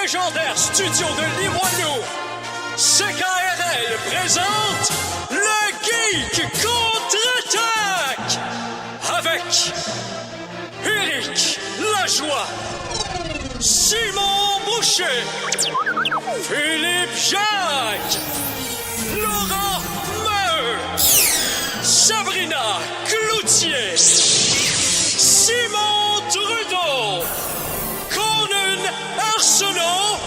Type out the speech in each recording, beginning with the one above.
légendaire studio de Limoilou, CKRL présente le Geek contre-attaque avec Éric Lajoie, Simon Boucher, Philippe Jacques, Laurent Maheu, Sabrina Cloutier, Simon Trudeau, Conan Arsenault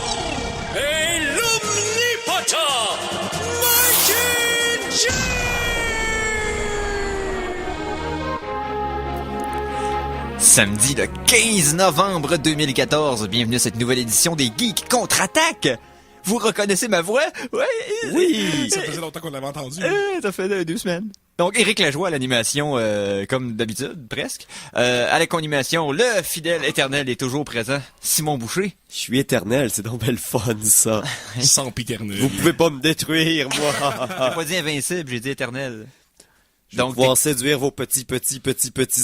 et l'omnipotent Mikey J. Samedi le 15 novembre 2014, bienvenue à cette nouvelle édition des Geeks contre-attaque. Vous reconnaissez ma voix? Ouais. Oui, ça faisait longtemps qu'on l'avait entendu. Ça fait 2 semaines. Donc, Éric Lajoie à l'animation, comme d'habitude, presque. À la co-animation, le fidèle éternel est toujours présent, Simon Boucher. Je suis éternel, c'est donc belle fun, ça. Sans piternel. Vous pouvez pas me détruire, moi. J'ai pas dit invincible, j'ai dit éternel. Je vais pouvoir séduire vos petits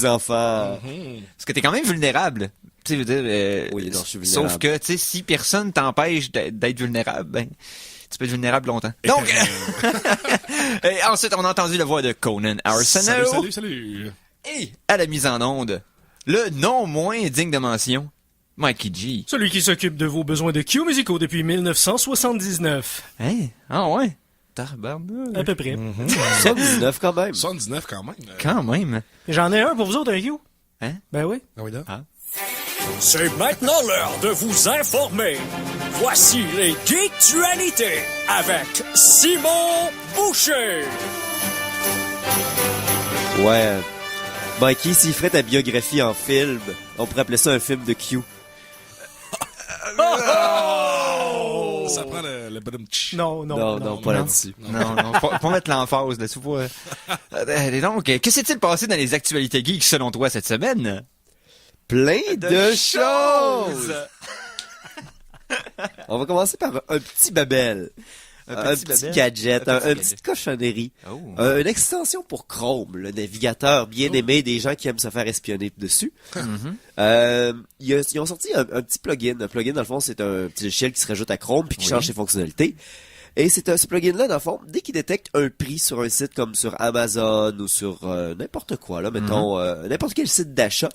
enfants. Parce que t'es quand même vulnérable. Tu sais, je veux dire, Oui, non, je suis vulnérable. sauf que, tu sais, si personne t'empêche d'être vulnérable, ben, tu peux être vulnérable longtemps. Donc, et ensuite, on a entendu la voix de Conan Arsenault. Salut. Et à la mise en onde, le non moins digne de mention, Mikey G. Celui qui s'occupe de vos besoins de Q musicaux depuis 1979. Hein? Ah ouais? Tabarnak. À peu près. 79 quand même. 79 quand même. Quand même. J'en ai un pour vous autres, un Q. Hein? Ben oui. Ah oui, là. C'est maintenant l'heure de vous informer. Voici les Geektualités avec Simon Boucher. Ouais. Mikey, s'il ferait ta biographie en film, on pourrait appeler ça un film de Q. Ça prend le bonhomme tch. Non, pas là-dessus. Non, pas mettre l'emphase là-dessus. Et donc, que s'est-il passé dans les actualités geeks selon toi cette semaine? Plein de choses! On va commencer par un petit babel. Un petit gadget, une petite cochonnerie. Oh. Une extension pour Chrome, le navigateur bien aimé des gens qui aiment se faire espionner dessus. Ils ont sorti un petit plugin. Un plugin, dans le fond, c'est un petit logiciel qui se rajoute à Chrome puis qui change ses fonctionnalités. Et ce plugin-là, dans le fond, dès qu'il détecte un prix sur un site comme sur Amazon ou sur n'importe quoi, là, mettons, n'importe quel site d'achat,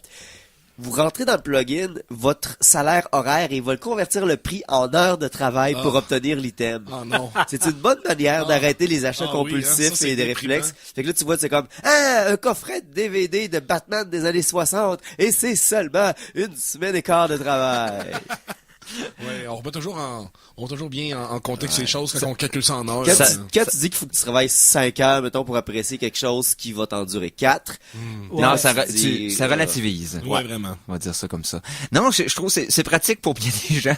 vous rentrez dans le plugin, votre salaire horaire, et il va le convertir le prix en heures de travail pour obtenir l'item. Oh non. C'est une bonne manière d'arrêter les achats compulsifs ça, c'est et des déprimant. réflexes. Fait que là, tu vois, c'est comme, un coffret de DVD de Batman des années 60, et c'est seulement 1 semaine et quart de travail. Ouais, on remet toujours bien en contexte les choses quand on calcule ça en heures. Quand tu dis qu'il faut que tu travailles 5 heures, mettons, pour apprécier quelque chose qui va t'endurer 4. Non, ça dis, relativise. Ouais, vraiment. On va dire ça comme ça. Non, je trouve que c'est pratique pour bien des gens.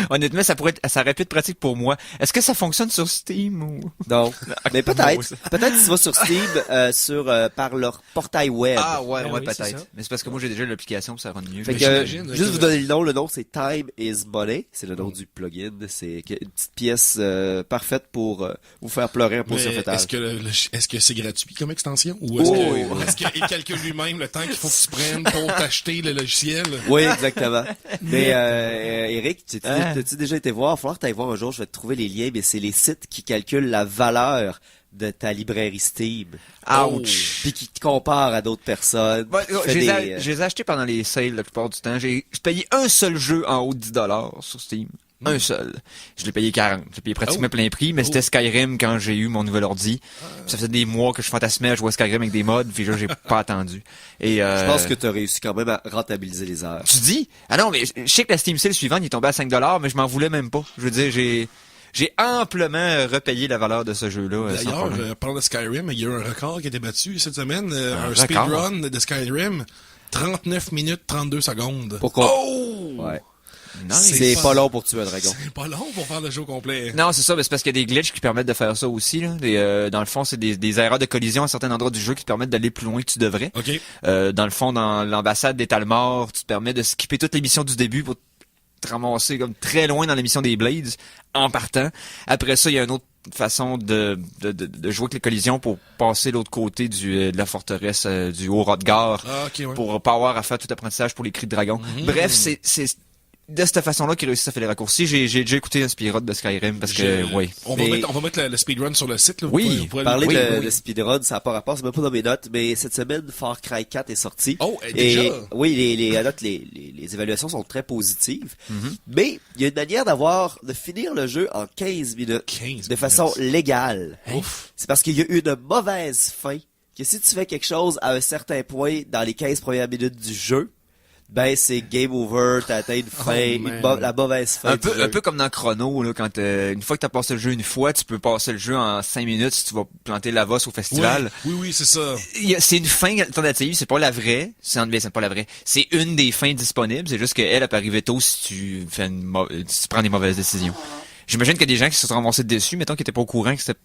Honnêtement, ça aurait pu être pratique pour moi. Est-ce que ça fonctionne sur Steam ou? Non. Mais peut-être. Bon, Peut-être que tu vas sur Steam, par leur portail web. Ah ouais, Ben oui, c'est peut-être. ça. Mais c'est parce que moi j'ai déjà l'application, ça rend mieux. Fait que, j'imagine juste que- vous donner le nom c'est Time is Money, c'est le nom du plugin, c'est une petite pièce parfaite pour vous faire pleurer un pot Mais sur fétal. est-ce que c'est gratuit comme extension? Ou est-ce qu'il calcule lui-même le temps qu'il faut que tu prennes pour t'acheter le logiciel? Oui, exactement. Mais Eric, t'as-tu déjà été voir? Il va falloir que t'ailles voir un jour, je vais te trouver les liens, mais c'est les sites qui calculent la valeur de ta librairie Steam. Ouch! Puis qui te comparent à d'autres personnes. Ouais, qui je fait les ai achetés pendant les sales la plupart du temps. J'ai payé un seul jeu en haut de $10 sur Steam. Un seul. Je l'ai payé 40. J'ai payé pratiquement plein prix, mais c'était Skyrim quand j'ai eu mon nouvel ordi. Ça faisait des mois que je fantasmais à jouer à Skyrim avec des mods, puis là, j'ai pas attendu. Et Je pense que t'as réussi quand même à rentabiliser les heures. Tu dis? Ah non, mais je sais que la Steam Sale suivante, il est tombé à $5, mais je m'en voulais même pas. Je veux dire, j'ai amplement repayé la valeur de ce jeu-là. sans D'ailleurs, problème. parlant de Skyrim, il y a eu un record qui a été battu cette semaine. Un record? speedrun de Skyrim. 39 minutes 32 secondes. Pourquoi? Oh! Ouais. Nice. C'est pas long pour tuer un dragon. C'est pas long pour faire le jeu complet. Non, c'est ça, mais c'est parce qu'il y a des glitches qui permettent de faire ça aussi, là. Dans le fond, c'est des erreurs de collision à certains endroits du jeu qui te permettent d'aller plus loin que tu devrais. OK. Dans le fond, dans l'ambassade des Talmor, tu te permets de skipper toute l'émission du début pour te ramasser comme très loin dans l'émission des Blades en partant. Après ça, il y a une autre façon de jouer avec les collisions pour passer l'autre côté de la forteresse du Haut-Rodgar Ah, ok, ouais. pour pas avoir à faire tout apprentissage pour les cris de dragon. Bref, c'est de cette façon-là qu'ils réussissent à faire les raccourcis. J'ai déjà écouté un speedrun de Skyrim parce que, oui. On va mettre le speedrun sur le site, là. Oui. Vous pourrez Parler le- de speedrun, ça n'a pas rapport, c'est même pas dans mes notes, mais cette semaine, Far Cry 4 est sorti. Oh, déjà? Et oui, les évaluations sont très positives. Mais il y a une manière de finir le jeu en 15 minutes. 15 de façon minutes. légale. Ouf. C'est parce qu'il y a une mauvaise fin. Que si tu fais quelque chose à un certain point dans les 15 premières minutes du jeu, ben c'est game over, t'as atteint une fin, man. la mauvaise fin. du jeu. Un peu comme dans Chrono, là, quand une fois que t'as passé le jeu une fois, tu peux passer le jeu en 5 minutes si tu vas planter la vosse au festival. Oui, c'est ça. C'est une fin alternative, c'est pas la vraie. C'est pas la vraie. C'est une des fins disponibles. C'est juste qu'elle peut arriver tôt si tu fais si tu prends des mauvaises décisions. J'imagine qu'il y a des gens qui se sont ramassés dessus, mettons, qui étaient pas au courant que c'était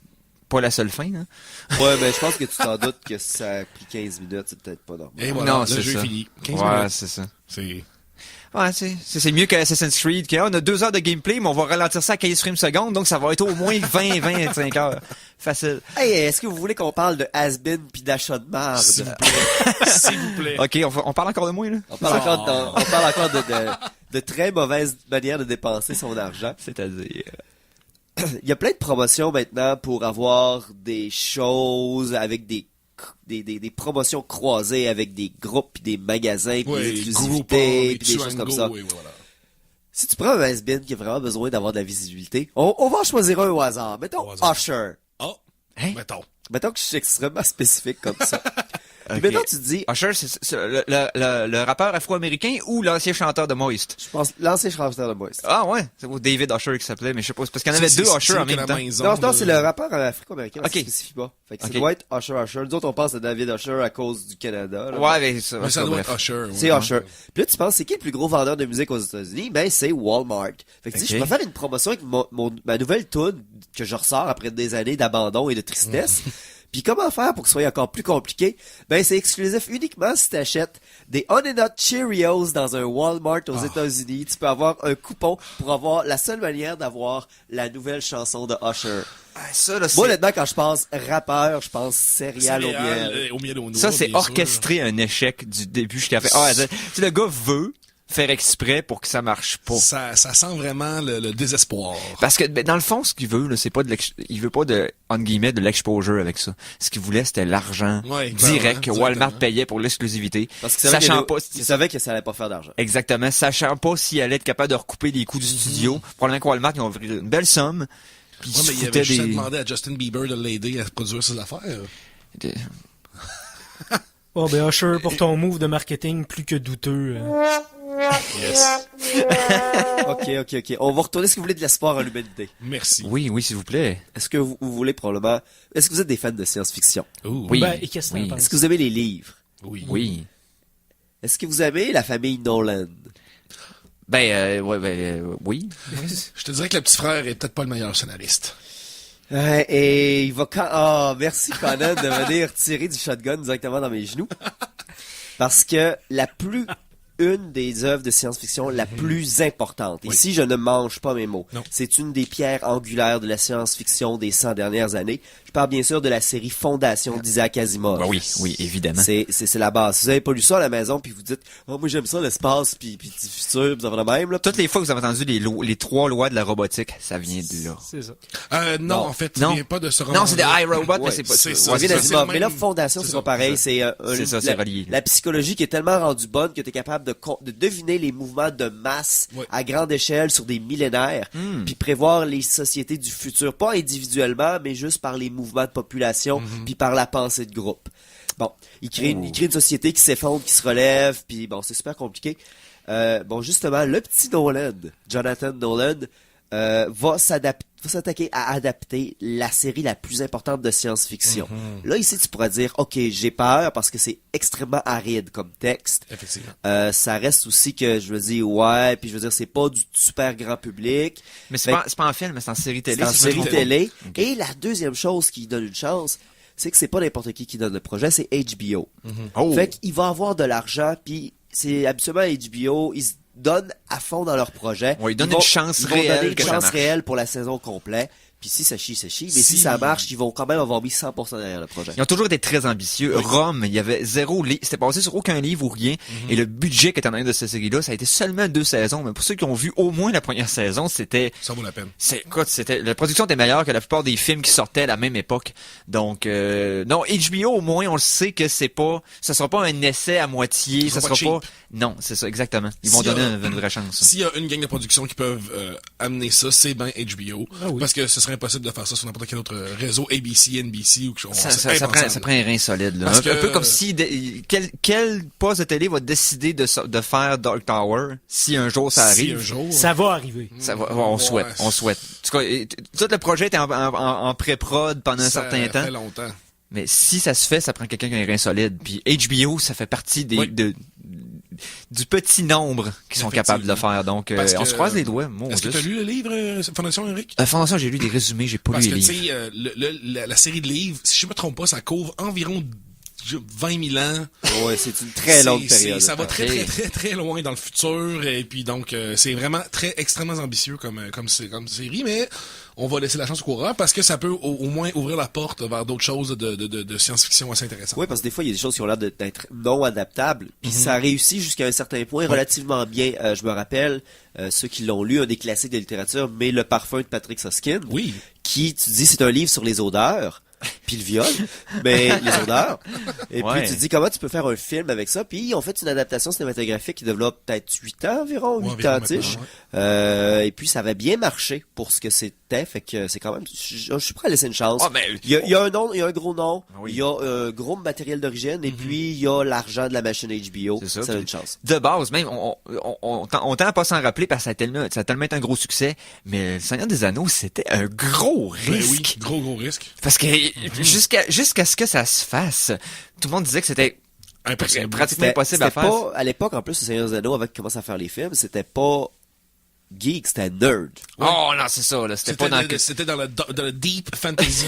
pas la seule fin, hein. Ouais, mais je pense que tu t'en doutes que ça a pris 15 minutes, c'est peut-être pas normal. Et voilà, Non, le c'est jeu ça. est fini. 15 Ouais, minutes. c'est ça. C'est... Ouais, c'est mieux qu'Assassin's Creed, on a 2 heures de gameplay, mais on va ralentir ça à 15 frames secondes, donc ça va être au moins 25 heures. Facile. Hey, est-ce que vous voulez qu'on parle de has-been pis d'achat de marde? S'il vous plaît. S'il vous plaît. Ok, on parle encore de moi, là? On parle encore de très mauvaises manières de dépenser son argent. C'est-à-dire... Il y a plein de promotions maintenant pour avoir des choses avec des promotions croisées avec des groupes pis des magasins pis des Oui, exclusivités pis des choses comme ça. Oui, voilà. Si tu prends un has-been qui a vraiment besoin d'avoir de la visibilité, on va en choisir un au hasard. Mettons Au hasard. Usher. Oh, Hein? mettons. Que je suis extrêmement spécifique comme ça. Puis Ok. maintenant, tu te dis, Usher, c'est le rappeur afro-américain ou l'ancien chanteur de Moist? je pense, l'ancien chanteur de Moist. Ah ouais, c'est David Usher qui s'appelait, mais je sais pas, c'est parce qu'il y en avait deux Usher en même temps. Non, c'est le rappeur africain-américain, Ok. ça se spécifie pas. Fait que Ok. ça doit être Usher. Nous autres, on pense à David Usher à cause du Canada. Là. Ouais, mais ça, Mais ça doit bref. être Usher. C'est ouais. Usher. Puis là, tu penses, c'est qui le plus gros vendeur de musique aux États-Unis? Ben, c'est Walmart. Fait que tu dis, Ok. je peux faire une promotion avec ma nouvelle tune que je ressors après des années d'abandon et de tristesse. Puis comment faire pour que ce soit encore plus compliqué? Ben, c'est exclusif uniquement si t'achètes des Honey Nut Cheerios dans un Walmart aux États-Unis. Tu peux avoir un coupon pour avoir la seule manière d'avoir la nouvelle chanson de Usher. Ah, ça, là, Moi, honnêtement, quand je pense rappeur, je pense céréales au miel. Au miel au noix, ça, c'est bien sûr. orchestrer un échec du début jusqu'à la fin. Tu sais, le gars veut faire exprès pour que ça marche pas. Ça sent vraiment le désespoir. Parce que, ben, dans le fond, ce qu'il veut, là, c'est pas il veut pas entre guillemets, de l'exposure avec ça. Ce qu'il voulait, c'était l'argent Ouais, direct que clairement, Walmart directement. payait pour l'exclusivité. Parce que Sachant pas, il savait que ça allait pas faire d'argent. exactement, sachant pas s'il allait être capable de recouper les coûts du studio. Probablement que Walmart, ils ont offert une belle somme. Puis Ouais, ils se mais il foutaient avait juste des... demandé à Justin Bieber de l'aider à produire ses affaires. des- Oh, ben Usher, pour ton move de marketing plus que douteux. Yes. Ok. On va retourner. Est-ce que vous voulez de l'espoir en l'humanité? Merci. Oui, s'il vous plaît. Est-ce que vous voulez probablement... Est-ce que vous êtes des fans de science-fiction? Ouh. Oui. Ben, et qu'est-ce que t'en oui. penses? Est-ce que vous aimez les livres? Oui. Oui. Est-ce que vous aimez la famille Nolan? Oui. Je te dirais que le petit frère est peut-être pas le meilleur scénariste. Et il va merci Conan de venir tirer du shotgun directement dans mes genoux. Parce que une des œuvres de science-fiction la plus importante. Oui. Ici, je ne mange pas mes mots. Non. C'est une des pierres angulaires de la science-fiction des 100 dernières années. Je parle bien sûr de la série Fondation d'Isaac Asimov. Ben oui, évidemment. C'est la base. Si vous avez pas lu ça à la maison, puis vous dites, oh, moi j'aime ça, l'espace, puis du futur, vous avez le même, là. Toutes les fois que vous avez entendu les 3 lois de la robotique, ça vient de là. C'est ça. Non, en fait, il Non. vient pas de ce roman. Non, c'est des iRobot, mais Ouais, c'est pas c'est ça. ça. Ouais, Ça vient c'est c'est d'Asimov. le Mais là, même- Fondation, c'est c'est ça, pas pareil. c'est C'est ça, c'est relié. La psychologie qui est tellement rendue bonne que tu es capable de deviner les mouvements de masse Ouais. à grande échelle sur des millénaires, puis prévoir les sociétés du futur, pas individuellement, mais juste par les mouvements de population, puis par la pensée de groupe. Bon, il crée une société qui s'effondre, qui se relève, puis bon, c'est super compliqué. Justement, le petit Nolan, Jonathan Nolan, va s'attaquer à adapter la série la plus importante de science-fiction. Là, ici, tu pourras dire, OK, j'ai peur parce que c'est extrêmement aride comme texte. Effectivement. Ça reste aussi que, je veux dire, ouais, puis je veux dire, c'est pas du super grand public. Mais c'est pas en film, mais c'est en série télé. C'est en si je me série trompe pas. télé. Ok. Et la deuxième chose qui donne une chance, c'est que c'est pas n'importe qui donne le projet, c'est HBO. Oh. Fait qu'il va avoir de l'argent, puis c'est habituellement HBO, ils se donnent à fond dans leur projet. Ouais, ils donnent vont- une chance ils vont réelle donner une que ça chance marche. réelle pour la saison complète. Puis si ça chie, ça chie. Mais si ça marche, ils vont quand même avoir mis 100% derrière le projet. Ils ont toujours été très ambitieux. Rome, il y avait zéro livre. C'était basé sur aucun livre ou rien. Et le budget qui était en arrière de cette série-là, ça a été seulement 2 saisons. Mais pour ceux qui ont vu au moins la première saison, c'était... Ça vaut la peine. La production était meilleure que la plupart des films qui sortaient à la même époque. Donc, non, HBO, au moins, on le sait que ça sera pas un essai à moitié. Ça sera pas... Non, c'est ça, exactement. Ils vont donner une vraie chance. S'il y a une gang de production qui peuvent amener ça, c'est ben HBO. Parce que ce serait impossible de faire ça sur n'importe quel autre réseau, ABC, NBC ou quelque chose. Ça prend un rein solide, là. Un peu comme si quel poste de télé va décider de faire Dark Tower si un jour ça arrive. Ça va arriver. Ça va, on souhaite. En tout cas, tout le projet était en pré-prod pendant un certain temps. Ça fait longtemps. Mais si ça se fait, ça prend quelqu'un qui a un rein solide. Puis HBO, ça fait partie du petit nombre qui sont capables de le faire. Donc, on se croise les doigts. Est-ce que tu as lu le livre Fondation Henrik? Fondation, j'ai lu des résumés, j'ai pas lu les livres. Parce que, tu sais, la série de livres, si je me trompe pas, ça couvre environ 20 000 ans. Ouais, c'est une très longue période. Ça va très loin dans le futur. Et puis, donc, c'est vraiment extrêmement ambitieux comme série, mais on va laisser la chance au coureur parce que ça peut au moins ouvrir la porte vers d'autres choses de science-fiction assez intéressantes. Oui, parce que des fois, il y a des choses qui ont l'air d'être non adaptables. Puis ça réussit jusqu'à un certain point relativement bien. Je me rappelle, ceux qui l'ont lu, un des classiques de littérature, Mais le parfum de Patrick Susskind. Oui. Qui, tu dis, c'est un livre sur les odeurs. Puis le viol, mais les odeurs. Et puis tu te dis comment tu peux faire un film avec ça. Puis ils ont fait une adaptation cinématographique qui développe peut-être 8 ans environ, 8 ans, et puis ça avait bien marché pour ce que c'était. Fait que c'est quand même, je suis prêt à laisser une chance. Il y a un nom, il y a un gros nom, il y a un gros matériel d'origine, et puis il y a l'argent de la machine HBO. Ça a une chance. De base, même, on tend à pas s'en rappeler parce que ça a tellement été un gros succès. Mais le Seigneur des Anneaux, c'était un gros risque. Ben oui, gros risque. Parce que jusqu'à ce que ça se fasse, tout le monde disait que c'était pratiquement impossible à faire. Pas, à l'époque, en plus, le Seigneur des Anneaux, avant qu'il commence à faire les films, c'était pas geek, c'était nerd. Oh non, c'est ça, là. C'était dans le deep fantasy.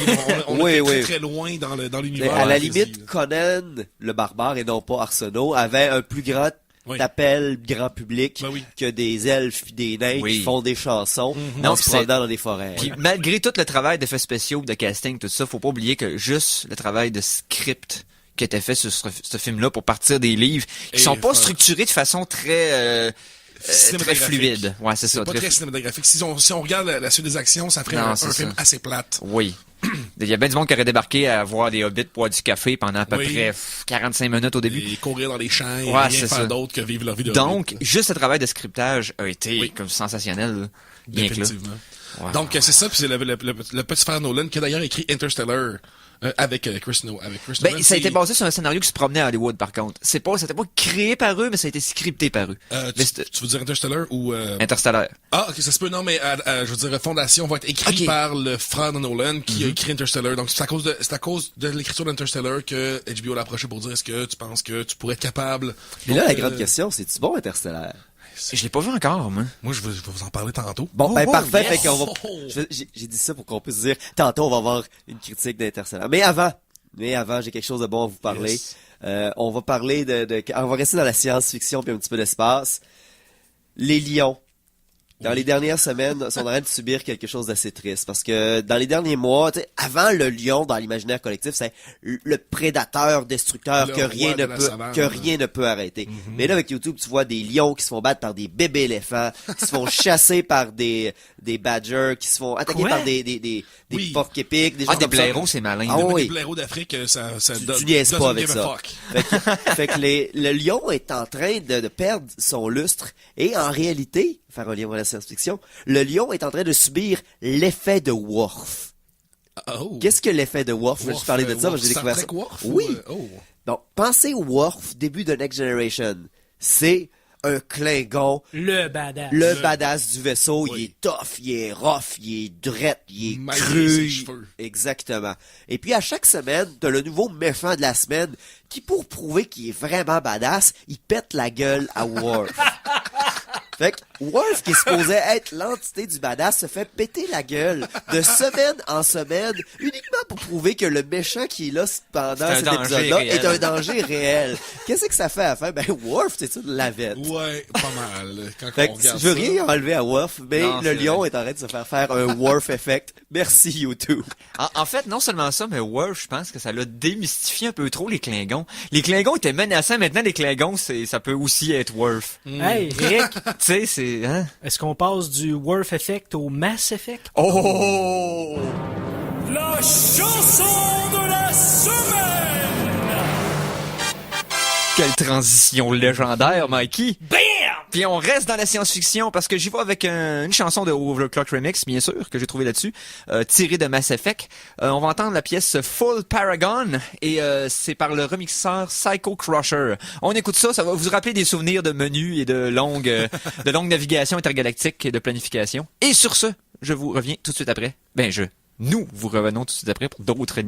On était très loin dans l'univers. À la limite, Conan, le barbare, et non pas Arsenault, avait un plus grand appel grand public que des elfes et des nains qui font des chansons en se promenant dans des forêts. Puis malgré tout le travail d'effets spéciaux, de casting, tout ça, faut pas oublier que juste le travail de script qui était fait sur ce film-là pour partir des livres qui sont pas structurés de façon très fluide. Ouais, c'est pas très cinématographique. Si on regarde la suite des actions, ça ferait un film assez plate. Oui. Il y a bien du monde qui aurait débarqué à voir des hobbits boire du café pendant à peu près 45 minutes au début. Et courir dans les champs et rien faire d'autre que vivre leur vie de Donc, juste le travail de scriptage a été comme sensationnel. Définitivement. Donc, c'est ça, puis c'est le petit frère Nolan qui a d'ailleurs écrit Interstellar. Avec Chris Nolan. Ça a été basé sur un scénario qui se promenait à Hollywood, par contre. C'était pas créé par eux, mais ça a été scripté par eux. Tu veux dire Interstellar ou... Interstellar. Ah, ok, ça se peut. Non, mais je veux dire, Fondation va être écrit par le frère de Nolan qui a écrit Interstellar. Donc, c'est à cause de l'écriture d'Interstellar que HBO l'a approché pour dire est-ce que tu penses que tu pourrais être capable... Mais là, la grande question, c'est-tu bon Interstellar? Je l'ai pas vu encore, moi. Moi, je vais vous en parler tantôt. Bon, parfait. Yes. Fait qu'on va... J'ai dit ça pour qu'on puisse dire, tantôt, on va avoir une critique d'Interstellar. Mais avant, j'ai quelque chose de bon à vous parler. Yes. On va parler on va rester dans la science-fiction puis un petit peu d'espace. Les lions. Dans les dernières semaines, sont en train de subir quelque chose d'assez triste. Parce que dans les derniers mois, avant le lion, dans l'imaginaire collectif, c'est le prédateur destructeur que rien ne peut arrêter. Mais là, avec YouTube, tu vois des lions qui se font battre par des bébés éléphants, qui se font chasser par des badgers, qui se font attaquer par des porcs épiques, des gens des blaireaux, c'est malin. Des blaireaux d'Afrique, tu niaises pas avec ça. Fait que le lion est en train de perdre son lustre. Et en réalité, faire un lien avec la science-fiction, le lion est en train de subir l'effet de Worf. Oh. Qu'est-ce que l'effet de Worf? Je vais parler de ça, j'ai découvert ça. Oui. Donc, pensez au Worf, début de Next Generation. C'est un Klingon. Le badass. Le badass du vaisseau. Il est tough, il est rough, il est drette, il est cru. Exactement. Et puis, à chaque semaine, t'as le nouveau méchant de la semaine qui, pour prouver qu'il est vraiment badass, il pète la gueule à Worf. Fait que Worf, qui est supposé être l'entité du badass, se fait péter la gueule de semaine en semaine, uniquement pour prouver que le méchant qui est là pendant cet épisode-là est un danger réel. Qu'est-ce que ça fait à la fin? Ben, Worf, c'est ça de la vette. Ouais, pas mal. Quand Fait on que regarde je veux ça. rien enlever à Worf, mais Non, le c'est lion vrai. est en train de se faire un Worf effect. Merci, YouTube. En fait, non seulement ça, mais Worf, je pense que ça l'a démystifié un peu trop les Klingons. Les Klingons étaient menaçants, maintenant les Klingons, ça peut aussi être Worf. Hey, Rick, Tu sais, c'est... Hein? est-ce qu'on passe du Worf Effect au Mass Effect? Oh! La chanson de la semaine! Quelle transition légendaire, Mikey! Bam! Puis on reste dans la science-fiction parce que j'y vais avec une chanson de Overclock Remix, bien sûr, que j'ai trouvé là-dessus, tirée de Mass Effect. On va entendre la pièce Full Paragon et c'est par le remixeur Psycho Crusher. On écoute ça, ça va vous rappeler des souvenirs de menus et de longues navigations intergalactiques et de planification. Et sur ce, je vous reviens tout de suite après. Nous vous revenons tout de suite après pour d'autres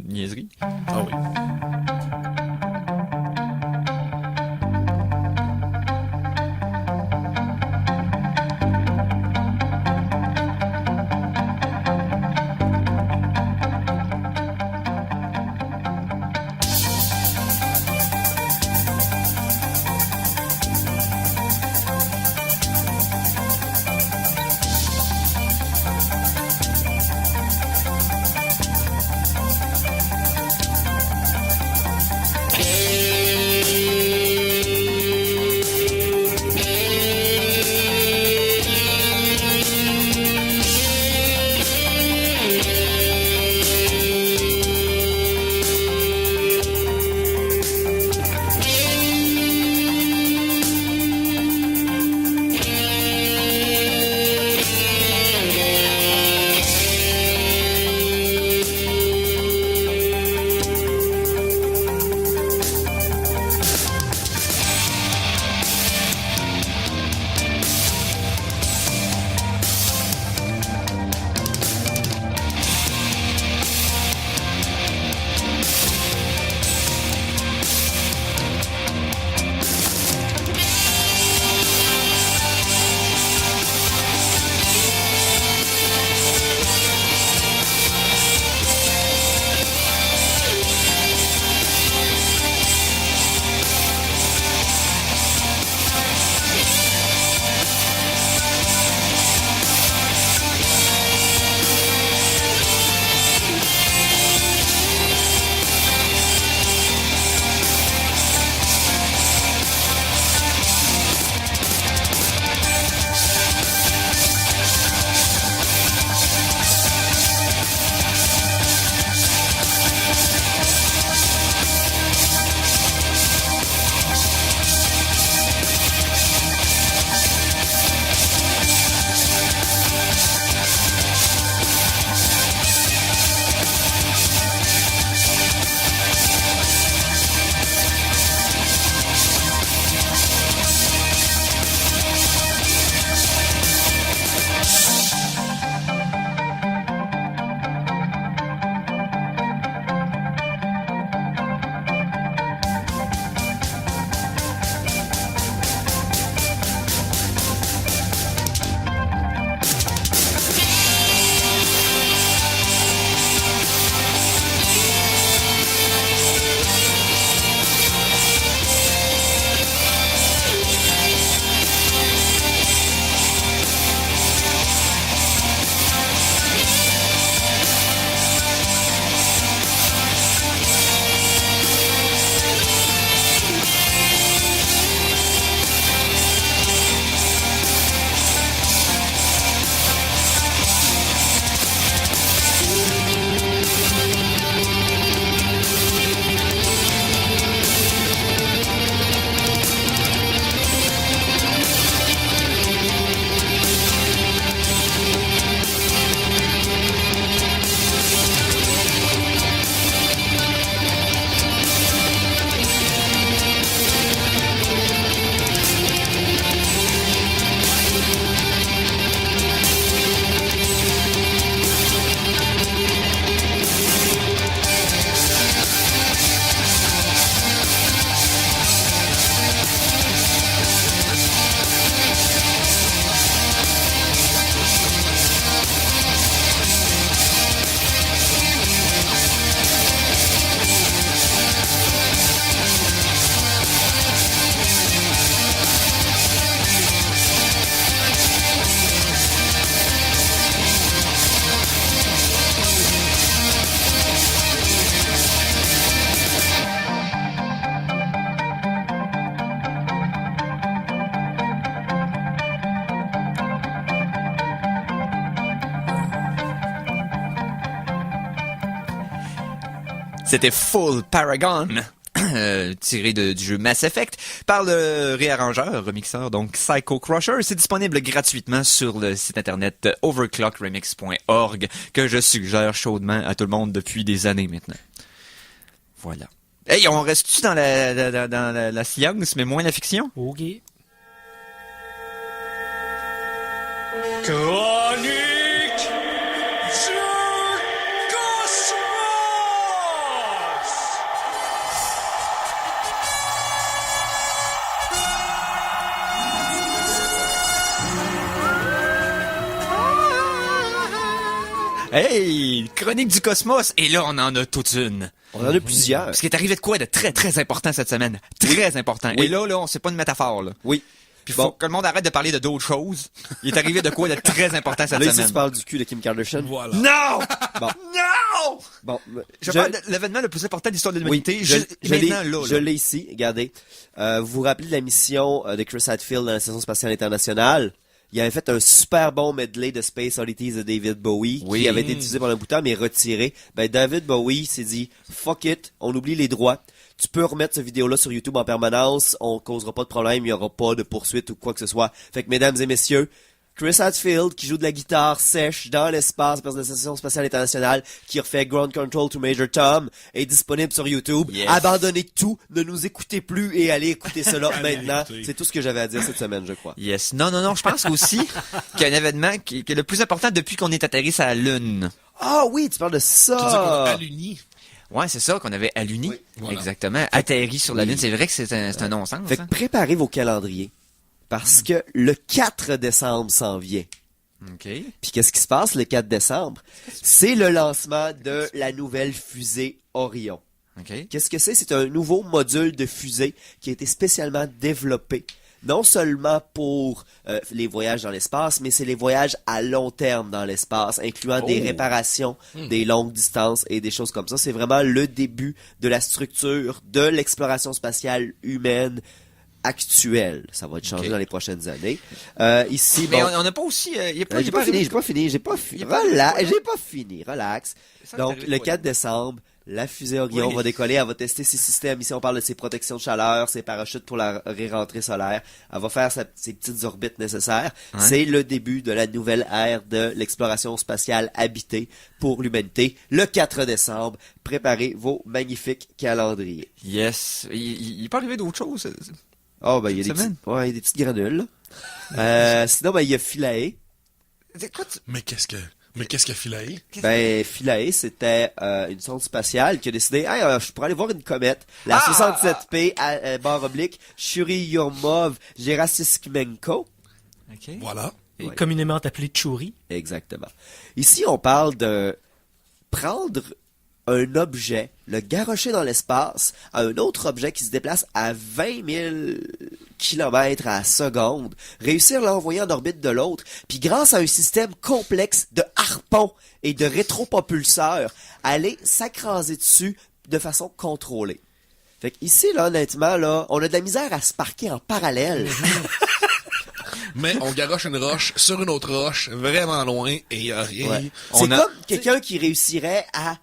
niaiseries. Ah oui. C'était Full Paragon. Tiré du jeu Mass Effect par le réarrangeur, remixeur, donc Psycho Crusher. C'est disponible gratuitement sur le site internet overclockremix.org que je suggère chaudement à tout le monde depuis des années maintenant. Voilà. Hey, on reste-tu dans la science, mais moins la fiction? Ok. Chronique du Cosmos! Hey! Chronique du Cosmos! Et là, on en a toute une. On en a plusieurs. Parce qu'il est arrivé de quoi de très, très important cette semaine? Très important. Oui. Et là, on sait pas une métaphore, là. Oui. Puis faut que le monde arrête de parler de d'autres choses. Il est arrivé de quoi de très important cette Là, ici, semaine? tu parles du cul de Kim Kardashian. Voilà. Non! Bon. Non! Bon. Je parle de l'événement le plus important de l'histoire de Oui, l'humanité. je Maintenant, là. l'ai ici. Regardez. Vous vous rappelez de la mission de Chris Hadfield dans la Station Spatiale Internationale? Il avait fait un super bon medley de Space Oddities de David Bowie, Oui. qui avait été utilisé pendant un bout de temps, mais retiré. Ben, David Bowie s'est dit, fuck it, on oublie les droits. Tu peux remettre cette vidéo-là sur YouTube en permanence, on causera pas de problème, il y aura pas de poursuite ou quoi que ce soit. Fait que, mesdames et messieurs, Chris Hadfield, qui joue de la guitare sèche dans l'espace, parce que la Station Spatiale Internationale, qui refait Ground Control to Major Tom, est disponible sur YouTube. Yes. Abandonnez tout, ne nous écoutez plus et allez écouter cela Allez maintenant. écouter. C'est tout ce que j'avais à dire cette semaine, je crois. Yes. Non, je pense aussi qu'il y a un événement qui est le plus important depuis qu'on est atterri sur la Lune. Ah oui, tu parles de Tu veux dire qu'on a ça. à l'uni. Ouais, c'est ça qu'on avait à l'Uni. Oui. Voilà. Exactement. Atterri sur la Oui. Lune. C'est vrai que c'est un non-sens. Fait que hein. préparez vos calendriers. Parce que le 4 décembre s'en vient. OK. Puis qu'est-ce qui se passe le 4 décembre? C'est le lancement de la nouvelle fusée Orion. OK. Qu'est-ce que c'est? C'est un nouveau module de fusée qui a été spécialement développé. Non seulement pour les voyages dans l'espace, mais c'est les voyages à long terme dans l'espace, incluant des réparations, des longues distances et des choses comme ça. C'est vraiment le début de la structure de l'exploration spatiale humaine actuelle. Ça va être changé Ok. dans les prochaines années. Ici, Mais bon, on n'a pas aussi... il y a pas, j'ai pas fini. Relax. Ça, Donc, c'est le arrivé, 4 décembre, la fusée Orion Oui. va décoller, elle va tester ses systèmes. Ici, on parle de ses protections de chaleur, ses parachutes pour la rentrée solaire. Elle va faire ses petites orbites nécessaires. Ouais. C'est le début de la nouvelle ère de l'exploration spatiale habitée pour l'humanité. Le 4 décembre, préparez vos magnifiques calendriers. Yes. Il est pas arrivé d'autre chose. Oh, ben, il y a des Semaine. petites, ouais, il y a des petites granules, là. Sinon, ben, il y a Philae. C'est quoi tu... Mais qu'est-ce qu'a Philae? Ben, Philae, c'était une sonde spatiale qui a décidé, hey, je pourrais aller voir une comète, la Ah! 67P, barre oblique, Churyumov-Gerasimenko. OK. Voilà. Et Ouais. communément appelé Tchouri. Exactement. Ici, on parle de prendre un objet, le garrocher dans l'espace à un autre objet qui se déplace à 20 000 km à la seconde, réussir à l'envoyer en orbite de l'autre, puis grâce à un système complexe de harpons et de rétropropulseurs, aller s'écraser dessus de façon contrôlée. Fait que ici, là, honnêtement, là, on a de la misère à se parquer en parallèle. Mais on garoche une roche sur une autre roche, vraiment loin, et il y a rien. Ouais. On C'est a- comme quelqu'un qui réussirait à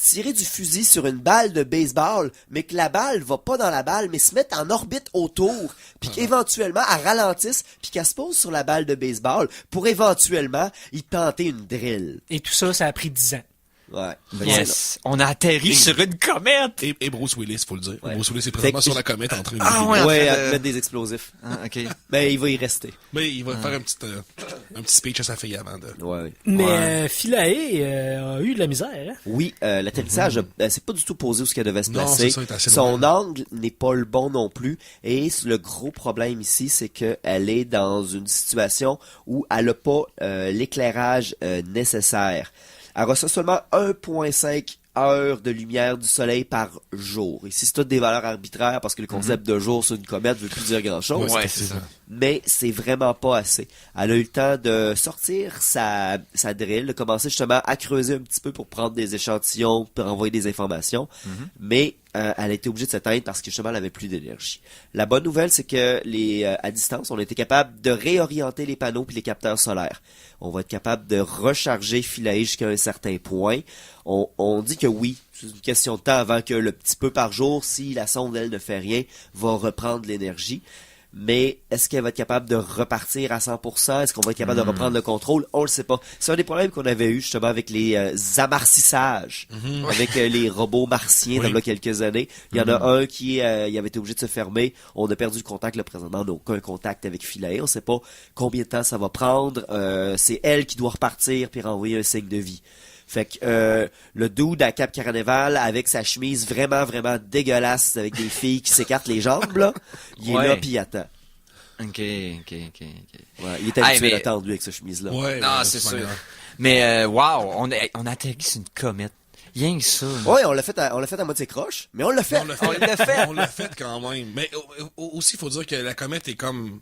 tirer du fusil sur une balle de baseball, mais que la balle va pas dans la balle, mais se mette en orbite autour, puis qu'éventuellement, elle ralentisse, puis qu'elle se pose sur la balle de baseball pour éventuellement y tenter une drill. Et tout ça, ça a pris 10 ans. Ouais. Yes. On a atterri sur une comète. Et Bruce Willis, faut le dire. Ouais. Bruce Willis est présentement Fait que sur je- la comète en train de... Ah ouais. Ouais, en à fait, mettre des explosifs. Ah, OK. Mais il va y rester. Mais il va faire un petit speech à sa fille avant de... Ouais. Mais Ouais. Philae a eu de la misère. Hein? Oui, l'atterrissage, c'est pas du tout posé où ce qu'elle devait se Non, placer. c'est ça, il est assez Son loin. angle n'est pas le bon non plus. Et le gros problème ici, c'est qu'elle est dans une situation où elle n'a pas l'éclairage nécessaire. Elle reçoit seulement 1,5 heures de lumière du soleil par jour. Ici, c'est toutes des valeurs arbitraires parce que le concept de jour sur une comète veut plus dire grand-chose. Ouais, c'est ça. Mais c'est vraiment pas assez. Elle a eu le temps de sortir sa drill, de commencer justement à creuser un petit peu pour prendre des échantillons, pour envoyer des informations. Mais elle a été obligée de s'éteindre parce que justement elle avait plus d'énergie. La bonne nouvelle, c'est que à distance, on a été capable de réorienter les panneaux puis les capteurs solaires. On va être capable de recharger Philae jusqu'à un certain point. On dit que oui, c'est une question de temps avant que le petit peu par jour, si la sonde, elle, ne fait rien, va reprendre l'énergie. Mais est-ce qu'elle va être capable de repartir à 100%? Est-ce qu'on va être capable de reprendre le contrôle? On le sait pas. C'est un des problèmes qu'on avait eu justement avec les amarcissages, avec les robots martiens il y a quelques années. Il y en a un qui il avait été obligé de se fermer. On a perdu le contact là présentement. On n'a aucun contact avec Philae. On sait pas combien de temps ça va prendre. C'est elle qui doit repartir puis renvoyer un signe de vie. Fait que le dude à Cap Carnival avec sa chemise vraiment dégueulasse avec des filles qui s'écartent les jambes là, il est là puis il attend. Ok. Ouais, il est habitué d'attendre lui avec sa chemise là. Ouais, Non, c'est sûr. Mais wow, on a atterri sur une comète. Rien que ça. Ouais, on l'a fait à moitié croche, mais on l'a fait. On l'a fait quand même. Mais aussi, il faut dire que la comète est comme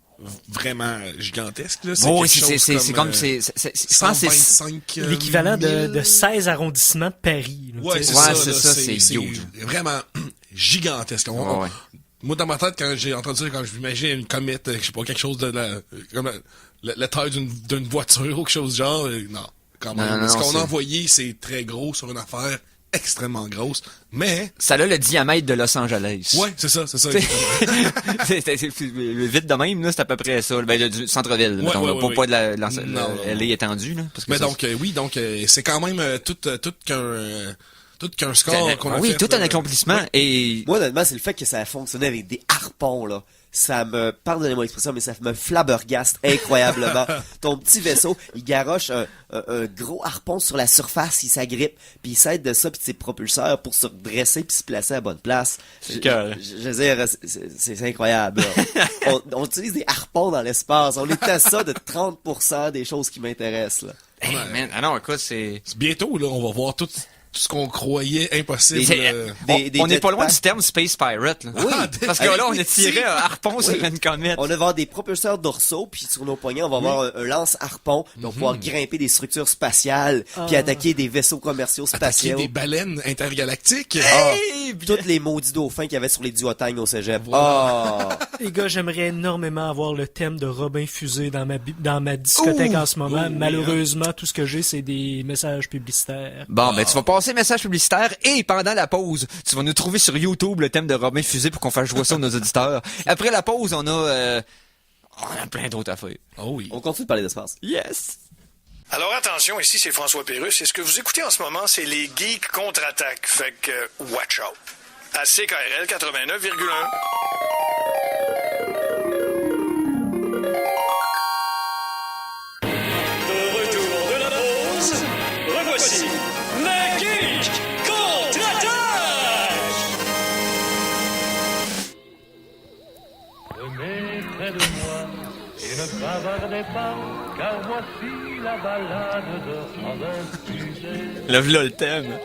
vraiment gigantesque. Là. Oui, c'est comme... Je pense que c'est 125 l'équivalent 000. de 16 arrondissements de Paris. Là, Ouais, tu sais. c'est ça. C'est huge. Vraiment gigantesque. Ouais. Moi, dans ma tête, quand j'ai entendu ça, quand je m'imagine une comète, je sais pas, quelque chose de comme la taille d'une voiture ou quelque chose du genre, non. Quand même. Non, ce qu'on c'est- a envoyé, c'est très gros sur une affaire extrêmement grosse. Mais, Ça a le diamètre de Los Angeles. ouais, c'est ça. Vite de même, là, c'est à peu près ça. Ben, du centre-ville, mettons, là, ouais. pas de la Non. LA étendue, là. Parce que Mais ça, donc, c'est quand même tout qu'un score qu'on a oui, fait. tout un accomplissement. Et Moi, honnêtement, c'est le fait que ça a fonctionné avec des harpons, là. Ça me, pardonnez-moi l'expression, mais ça me flabbergaste incroyablement. Ton petit vaisseau, il garoche un gros harpon sur la surface, il s'agrippe, puis il s'aide de ça puis de ses propulseurs pour se redresser puis se placer à la bonne place. Je veux dire, c'est incroyable, là. on utilise des harpons dans l'espace. On est à ça de 30% des choses qui m'intéressent, là. hey, man, ah non, écoute, c'est... Bientôt, là, on va voir tout ce qu'on croyait impossible. On n'est pas loin jetpacks. du terme Space Pirate, là. Oui. Parce que là, on a tiré un harpon sur une comète. On va avoir des propulseurs dorsaux, puis sur nos poignets, on va avoir un lance-harpon, puis on va pouvoir grimper des structures spatiales, puis attaquer des vaisseaux commerciaux Attaquer spatiaux. des baleines intergalactiques. Hey, Tous les maudits dauphins qu'il y avait sur les duotangs au cégep. Voilà. Les gars, j'aimerais énormément avoir le thème de Robin Fusé dans ma discothèque en ce moment. oui, Malheureusement, tout ce que j'ai, c'est des messages publicitaires. Bon, ben, tu vas passer message publicitaire et pendant la pause, tu vas nous trouver sur YouTube le thème de Robin Fusé pour qu'on fasse jouer ça à nos auditeurs. Après la pause, on a plein d'autres affaires. Oh oui. On continue de parler d'espace. Yes! Alors attention, ici c'est François Pérusse et ce que vous écoutez en ce moment, c'est les Geeks contre-attaque. Fait que, watch out. À CKRL 89,1. De retour de la pause, revoici les Geeks contre-attaque. Venez près de moi et ne bavardez pas, car voici la balade de Robin Fusé. Là, voilà le thème.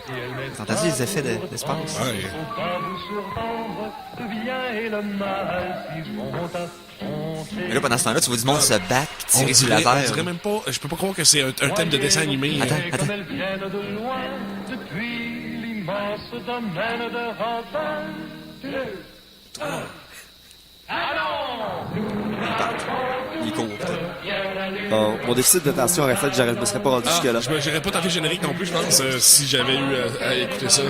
Si elle n'est T'as entendu les effets d'espace? Ouais. faut pas vous surprendre, le bien et le mal s'y vont affronter. Mais là, pendant ce temps-là, tu vois du monde se battre, On tirer du dirait laser. même pas, je peux pas croire que c'est un thème de dessin animé. Attends. Comme elles viennent de loin, depuis l'immense domaine de Robin. Il court. Mon déficit d'attention aurait fait que je me serais pas rendu jusque-là. J'aurais pas tapé le générique non plus, je pense, si j'avais eu à écouter ça.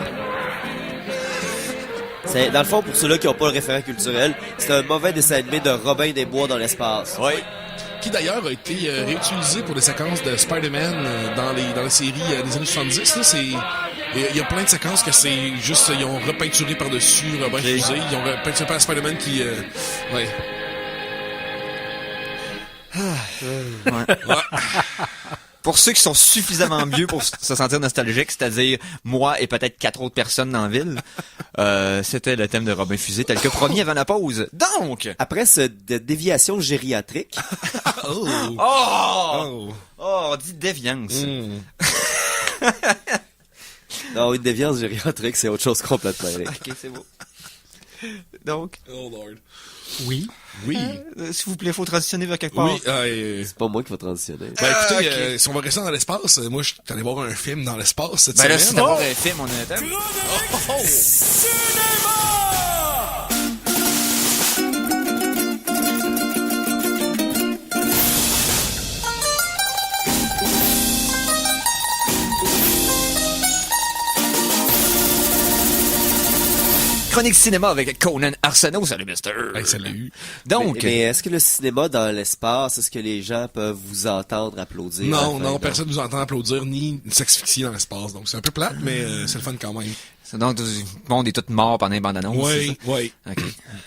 C'est, dans le fond, pour ceux-là qui n'ont pas le référent culturel, c'est un mauvais dessin animé de Robin des Bois dans l'espace. Oui. Qui d'ailleurs a été réutilisé pour des séquences de Spider-Man dans les séries des années 70. Là, il y a plein de séquences que c'est juste, ils ont repeinturé par-dessus Robin Fusé. Ils ont repeinturé par Spider-Man qui... ouais. Pour ceux qui sont suffisamment vieux pour se sentir nostalgiques, c'est-à-dire moi et peut-être 4 autres personnes dans la ville, c'était le thème de Robin Fusé, tel que promis avant la pause. Donc! Après cette déviation gériatrique, Oh! Oh, on dit déviance. non, une déviance gériatrique, c'est autre chose complètement. Ok, c'est beau. Donc, Oh Lord. Oui. Oui. s'il vous plaît, faut transitionner vers quelque part. Oui, C'est pas moi qui va transitionner. ben écoutez, ok. si on va rester dans l'espace, moi je suis allé voir un film dans l'espace cette Ben là, si semaine. d'abord un film, on a un thème. Chronique cinéma avec Conan Arsenault, salut Mister. Hey, salut. Donc, Mais est-ce que le cinéma dans l'espace, est-ce que les gens peuvent vous entendre applaudir? à la Non, fin, non, personne nous entend applaudir ni s'asphyxier dans l'espace. Donc c'est un peu plate, mais c'est le fun quand même. c'est donc, tout le monde est tout mort pendant les bandes annonces. Oui, oui. c'est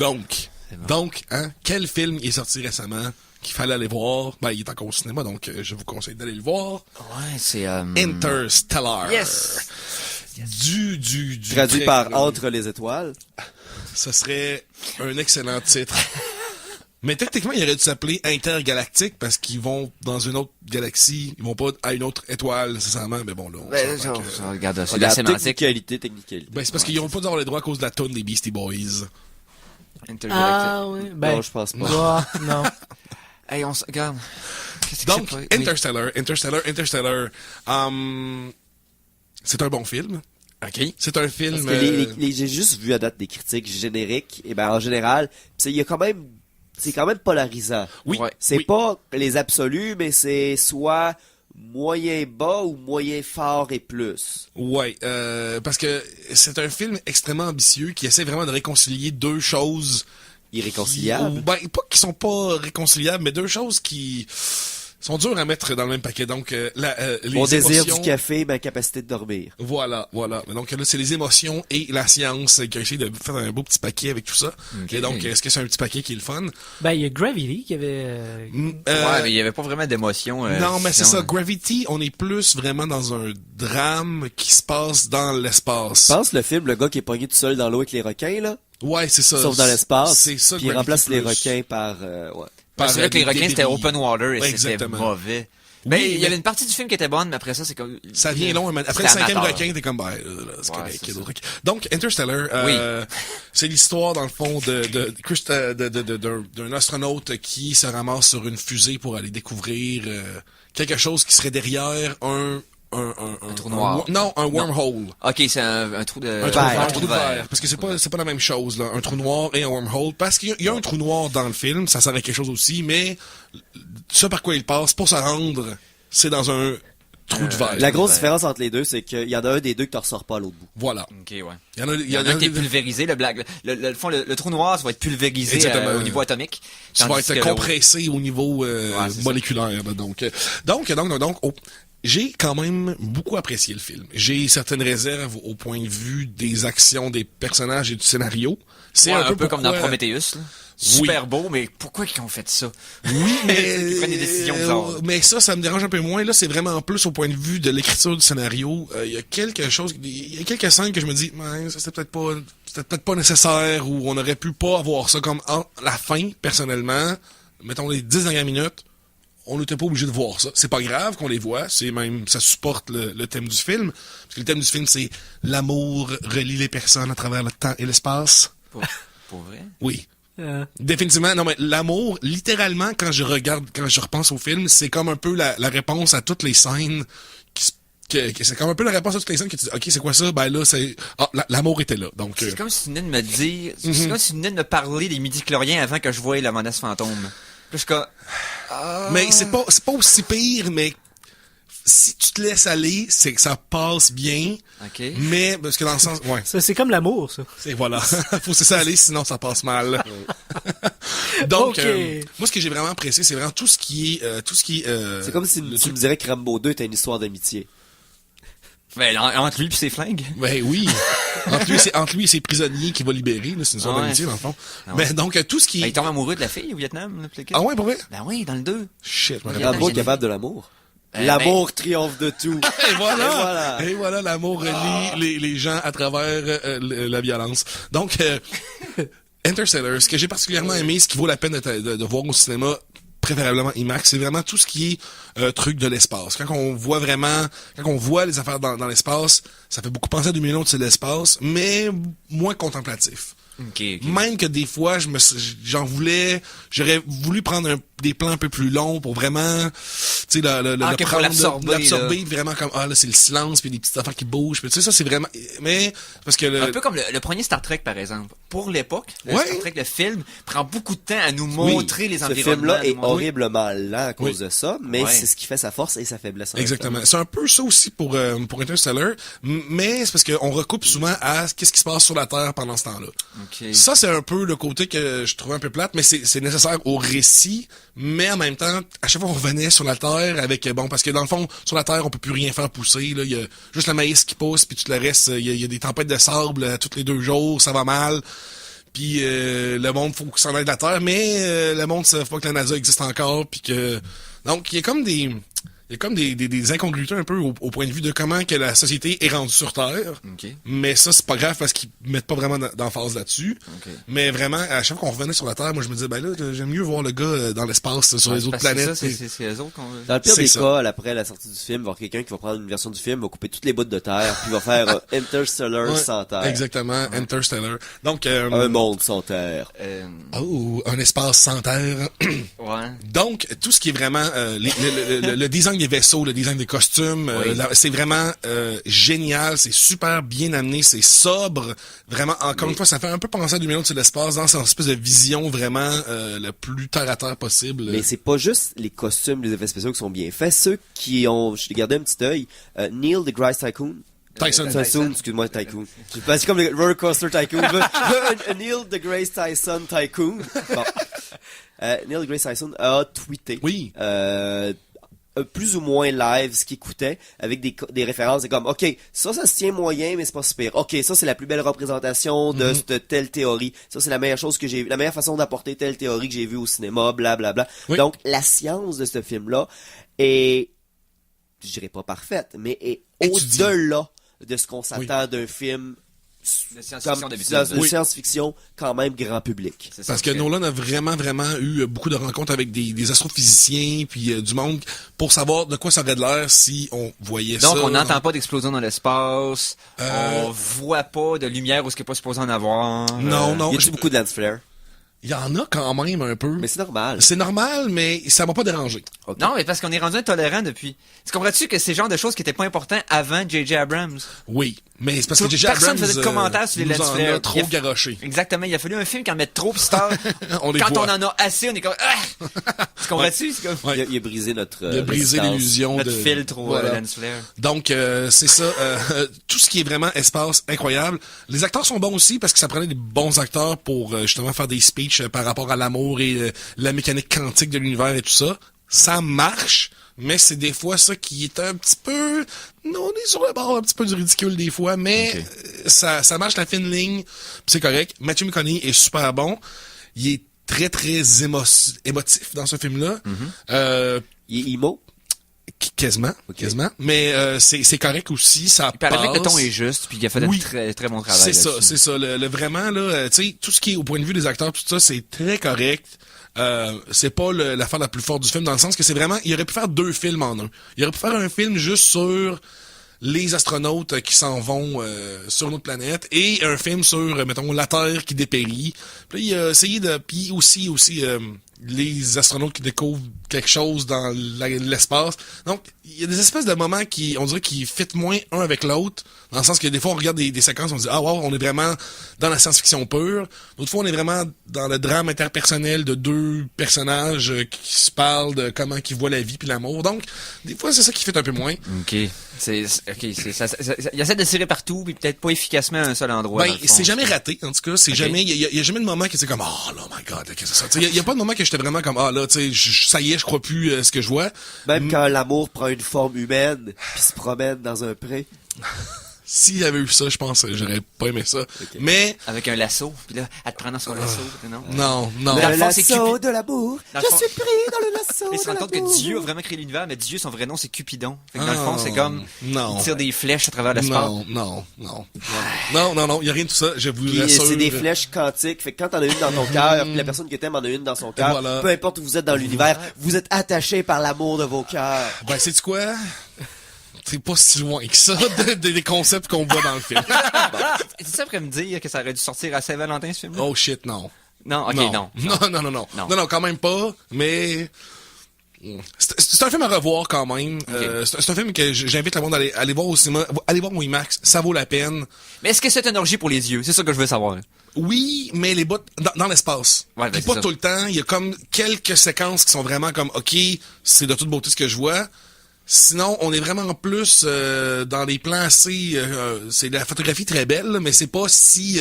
ça? Ok. Donc, quel film est sorti récemment qu'il fallait aller voir? Ben, il est encore au cinéma, donc je vous conseille d'aller le voir. Ouais, c'est... Interstellar. Yes! Du Traduit très- par Entre les étoiles. Ce serait un excellent titre. Mais techniquement, il aurait dû s'appeler Intergalactique parce qu'ils vont dans une autre galaxie. Ils vont pas à une autre étoile, nécessairement. Mais bon, là, on Ben, s'entend que- regarde, c'est de la Regarde, sémantique. technicalité. Ben, c'est parce qu'ils n'ont pas d'avoir les droits à cause de la tonne des Beastie Boys. Intergalactic. Ah, oui. Ben, Non, je pense pas. non. Hey, on se regarde. Qu'est-ce que Donc, c'est pas- Interstellar. C'est un bon film. Ok. C'est un film... Parce que j'ai juste vu à date des critiques génériques, et ben en général, il y a quand même, c'est quand même polarisant. Oui, Ouais. C'est oui. pas les absolus, mais c'est soit moyen bas ou moyen fort et plus. Ouais, parce que c'est un film extrêmement ambitieux qui essaie vraiment de réconcilier deux choses... Irréconciliable. Ben, pas qui sont pas réconciliables, mais deux choses qui sont dures à mettre dans le même paquet. Donc, les Mon désir émotions... du café, ma capacité de dormir. Voilà. Donc là, c'est les émotions et la science qui ont essayé de faire un beau petit paquet avec tout ça. Ok. Et donc, est-ce que c'est un petit paquet qui est le fun? Ben, il y a Gravity qui avait... Ouais, mais il y avait pas vraiment d'émotion. Non, mais c'est sinon, ça. Gravity, on est plus vraiment dans un drame qui se passe dans l'espace. Je pense le film, le gars qui est pogné tout seul dans l'eau avec les requins, là, Ouais, c'est ça. sauf dans l'espace, C'est ça, puis il Gravity remplace les plus. requins par... ouais. Par, c'est vrai que les des requins, c'était débris. open water et c'était Exactement. mauvais. Ben, Oui, il y mais- avait une partie du film qui était bonne, mais après ça, c'est comme... Ça vient long. Après C'était le cinquième amateur. requin, t'es comme, ben, là, c'est Ouais, correct, c'est il y a ça. d'autres requins. Donc, Interstellar, c'est l'histoire, dans le fond, d'un astronaute qui se ramasse sur une fusée pour aller découvrir quelque chose qui serait derrière un trou noir. Non, un wormhole. Ok, c'est un trou de... Un trou de verre. Parce que c'est pas la même chose, là. Un trou noir et un wormhole. Parce qu'il y a un trou noir dans le film, ça sert à quelque chose aussi, mais ce par quoi il passe, pour se rendre, c'est dans un trou de verre. La grosse Ouais. différence entre les deux, c'est qu'il y en a un des deux que tu ressors pas à l'autre bout. Voilà. Ok, ouais. Il y en a, Il y en a un qui est pulvérisé, le black. Le fond, le trou noir, ça va être pulvérisé Exactement. au niveau atomique. Tu vas Tandis être que compressé au niveau c'est ça. moléculaire. Là, donc, j'ai quand même beaucoup apprécié le film. J'ai certaines réserves au point de vue des actions des personnages et du scénario. C'est Ouais, un peu comme dans pourquoi- Prometheus. Là. Super beau, mais pourquoi ils ont fait ça? Oui, mais Ils prennent des décisions bizarres. mais ça me dérange un peu moins. Là, c'est vraiment plus au point de vue de l'écriture du scénario. Il y a quelque chose, il y a quelques scènes que je me dis, ouais, ça c'était peut-être pas nécessaire, ou on aurait pu pas avoir ça comme la fin. Personnellement, mettons les 10 dernières minutes, on n'était pas obligé de voir ça. C'est pas grave qu'on les voit, c'est même ça supporte le thème du film. Parce que le thème du film, c'est l'amour relie les personnes à travers le temps et l'espace. Pour vrai? Oui. Définitivement, non mais l'amour, littéralement, quand je repense au film, c'est comme un peu la réponse à toutes les scènes c'est comme un peu la réponse à toutes les scènes que tu dis, ok, c'est quoi ça? Ben là, l'amour était là. Donc, C'est comme si tu venais de me dire, c'est comme si tu venais de me parler des midi-chloriens avant que je voie la menace fantôme. Puis je suis comme, mais c'est pas aussi pire, mais si tu te laisses aller, c'est que ça passe bien. ok. Mais, parce que dans le sens, ouais. Ça, c'est comme l'amour, ça. C'est voilà. Faut se laisser aller, sinon ça passe mal. Donc, Ok. moi, ce que j'ai vraiment apprécié, c'est vraiment tout ce qui est, C'est comme si le tu truc- me dirais que Rambo 2 était une histoire d'amitié. Ben, entre lui pis ses flingues. Ben oui. entre lui et ses prisonniers qu'il va libérer, là, c'est une sorte Ouais. d'amitié, dans le fond. Ah ouais. Mais donc, tout ce qui Ben, est... il tombe amoureux de la fille au Vietnam, là, pis le kid. Ah ouais, pour vrai? Ben oui, dans le 2. Shit, je me Il y rappelle. a- Rambo j'ai- est capable de l'amour. Ben, L'amour triomphe de tout. Et voilà! Et voilà. Et voilà, l'amour relie les gens à travers la violence. Donc, Interstellar, ce que j'ai particulièrement aimé, ce qui vaut la peine de voir au cinéma, préférablement IMAX, c'est vraiment tout ce qui est truc de l'espace. Quand on voit les affaires dans l'espace, ça fait beaucoup penser à 2001 de l'espace, mais moins contemplatif. Ok. Même que des fois, j'aurais voulu prendre des plans un peu plus longs pour vraiment, tu sais, le pour prendre, l'absorber, vraiment comme, là, c'est le silence, puis des petites affaires qui bougent, puis tu sais, ça, c'est vraiment, mais, parce que Un peu comme le premier Star Trek, par exemple. Pour l'époque, le Ouais. Star Trek, le film, prend beaucoup de temps à nous montrer les ce environnements. film-là est nous montrer- horriblement lent à cause Oui. de ça, mais Ouais. c'est ce qui fait sa force et sa faiblesse. en même temps. Exactement. C'est un peu ça aussi pour Interstellar, mais c'est parce qu'on recoupe souvent à qu'est-ce qui se passe sur la Terre pendant ce temps-là. Ok. Ça, c'est un peu le côté que je trouvais un peu plate, mais c'est nécessaire au récit, mais en même temps, à chaque fois on revenait sur la Terre avec, parce que dans le fond, sur la Terre, on peut plus rien faire pousser, là, il y a juste le maïs qui pousse, puis tout le reste, il y a des tempêtes de sable tous les 2 jours, ça va mal. Puis le monde, faut que s'en aille de la Terre, mais le monde ne sait pas que la NASA existe encore, puis que... Donc, il y a comme des incongruités un peu au point de vue de comment que la société est rendue sur Terre. Ok. Mais ça, c'est pas grave parce qu'ils mettent pas vraiment d'emphase là-dessus. Ok. Mais vraiment, à chaque fois qu'on revenait sur la Terre, moi, je me disais, ben là, j'aime mieux voir le gars dans l'espace, sur les autres Parce que planètes. ça, c'est eux autres qu'on veut. Dans le pire C'est des ça. cas, après la sortie du film, il va y avoir quelqu'un qui va prendre une version du film, va couper toutes les bouts de terre, puis va faire Interstellar Ouais, sans terre. Exactement, Interstellar. Donc, Un monde sans terre. un espace sans Terre. Ouais. Donc, tout ce qui est vraiment le design des vaisseaux, le design des costumes, Oui. c'est vraiment génial, c'est super bien amené, c'est sobre. Vraiment, encore une fois, ça fait un peu penser à 2000 de l'espace dans cette espèce de vision vraiment le plus terre à terre possible. Mais c'est pas juste les costumes, les effets spéciaux qui sont bien faits. Ceux qui ont, je l'ai gardé un petit œil, Neil deGrasse Tycoon. Tyson. Tyson, excuse-moi, Tycoon. C'est comme le Roller Coaster Tycoon. Un Neil deGrasse Tyson Tycoon. Bon. Neil deGrasse Tyson a tweeté. Oui. Plus ou moins live ce qu'il écoutait avec des références. C'est comme, OK, ça se tient moyen, mais c'est pas super. OK, ça c'est la plus belle représentation de cette telle théorie. Ça c'est la meilleure chose que j'ai, la meilleure façon d'apporter telle théorie que j'ai vue au cinéma, blablabla. Bla, bla. Oui. Donc, la science de ce film-là est, je dirais pas parfaite, mais est Étudiée. au-delà de ce qu'on s'attend d'un film De science-fiction comme d'habitude. de Oui. science-fiction quand même grand public. C'est ça, Parce que Nolan a vraiment eu beaucoup de rencontres avec des astrophysiciens puis du monde pour savoir de quoi ça aurait de l'air si on voyait ça. Donc, on n'entend pas d'explosion dans l'espace. On voit pas de lumière où ce qui est pas supposé en avoir. Non, non. Il y a beaucoup de lens flare, Il y en a quand même un peu. mais c'est normal. C'est normal, mais ça m'a pas dérangé. Ok. Non, mais parce qu'on est rendu intolérant depuis. Tu comprends-tu que c'est le genre de choses qui étaient pas importantes avant J.J. Abrams? Oui, mais c'est parce que J.J. Personne Abrams faisait de commentaires sur les nous lens en flares. a trop garoché. Exactement. Il a fallu un film qui en mette trop, pis c'est tard. On les Quand voit. on en a assez, on est comme, tu comprends-tu? C'est comme, Ouais. Il a brisé notre Il a brisé résistance. l'illusion notre de filtre au Voilà. lens flare. Donc c'est ça, tout ce qui est vraiment espace incroyable. Les acteurs sont bons aussi parce que ça prenait des bons acteurs pour justement faire des speeches par rapport à l'amour et la mécanique quantique de l'univers et tout ça. Ça marche, mais c'est des fois ça qui est un petit peu, on est sur le bord un petit peu du ridicule des fois, mais ça marche la fine ligne, puis c'est correct. Matthew McConaughey est super bon, il est très très émotif dans ce film-là. Il est emo. Quasiment. Mais c'est correct aussi, ça Il paraît que le passe. ton est juste, puis il a fait Oui. un très, très bon travail. C'est ça, là-dessus. c'est ça. Le vraiment, là, tu sais, tout ce qui est au point de vue des acteurs, tout ça, c'est très correct. C'est pas l'affaire la plus forte du film, dans le sens que c'est vraiment, il aurait pu faire 2 films en un. Il aurait pu faire un film juste sur les astronautes qui s'en vont sur une autre planète et un film sur, mettons, la Terre qui dépérit. Puis il a essayé de... Puis aussi les astronautes qui découvrent quelque chose dans l'espace. Donc, il y a des espèces de moments qui, on dirait, qui fit moins un avec l'autre, dans le sens que des fois, on regarde des séquences, on se dit, ah wow, on est vraiment dans la science-fiction pure. D'autres fois, on est vraiment dans le drame interpersonnel de 2 personnages qui se parlent de comment ils voient la vie puis l'amour. Donc, des fois, c'est ça qui fit un peu moins. OK. Il essaie de tirer partout, puis peut-être pas efficacement à un seul endroit. Ben, dans le fond. c'est jamais raté, en tout cas. C'est Ok. jamais, il y a jamais de moment qui c'est comme, oh, là, my god, qu'est-ce que c'est ça? Il y a pas de moment que j'étais vraiment comme, ah, là, tu sais, ça y est, je crois plus ce que je vois. Même quand l'amour prend une forme humaine, puis se promène dans un pré. S'il y avait eu ça, je pense, j'aurais pas aimé ça. Mais, Avec un lasso, puis là, elle te prend dans son lasso, non? non. Dans le Le fond, c'est lasso Cupid. de l'amour. Dans le Je fond- suis pris dans le lasso Mais il se de rend compte que l'amour. Dieu a vraiment créé l'univers, mais Dieu, son vrai nom, c'est Cupidon. Fait que dans le fond, c'est comme, non. il tire des flèches à travers l'espace. Non, il y a rien de tout ça, je vous Puis rassure. c'est des flèches quantiques. Fait que quand t'en as une dans ton cœur, puis la personne que t'aimes en a une dans son cœur, Voilà. peu importe où vous êtes dans l'univers, vous êtes attachés par l'amour de vos cœurs. Ben, sais-tu quoi? c'est pas si loin que ça des concepts qu'on voit dans le film. Tu sais après me dire que ça aurait dû sortir à Saint-Valentin, ce film-là? Oh shit, non. Non, ok, non. Non, quand même pas, mais c'est un film à revoir quand même. C'est un film que j'invite le monde à aller voir au cinéma. Allez voir au IMAX, ça vaut la peine. Mais est-ce que c'est une orgie pour les yeux? C'est ça que je veux savoir. Oui, mais les bouts dans l'espace. Ouais, ben, Puis c'est pas ça. tout le temps. Il y a comme quelques séquences qui sont vraiment comme, OK, c'est de toute beauté ce que je vois. Sinon, on est vraiment plus dans les plans assez... c'est la photographie très belle, là, mais c'est pas si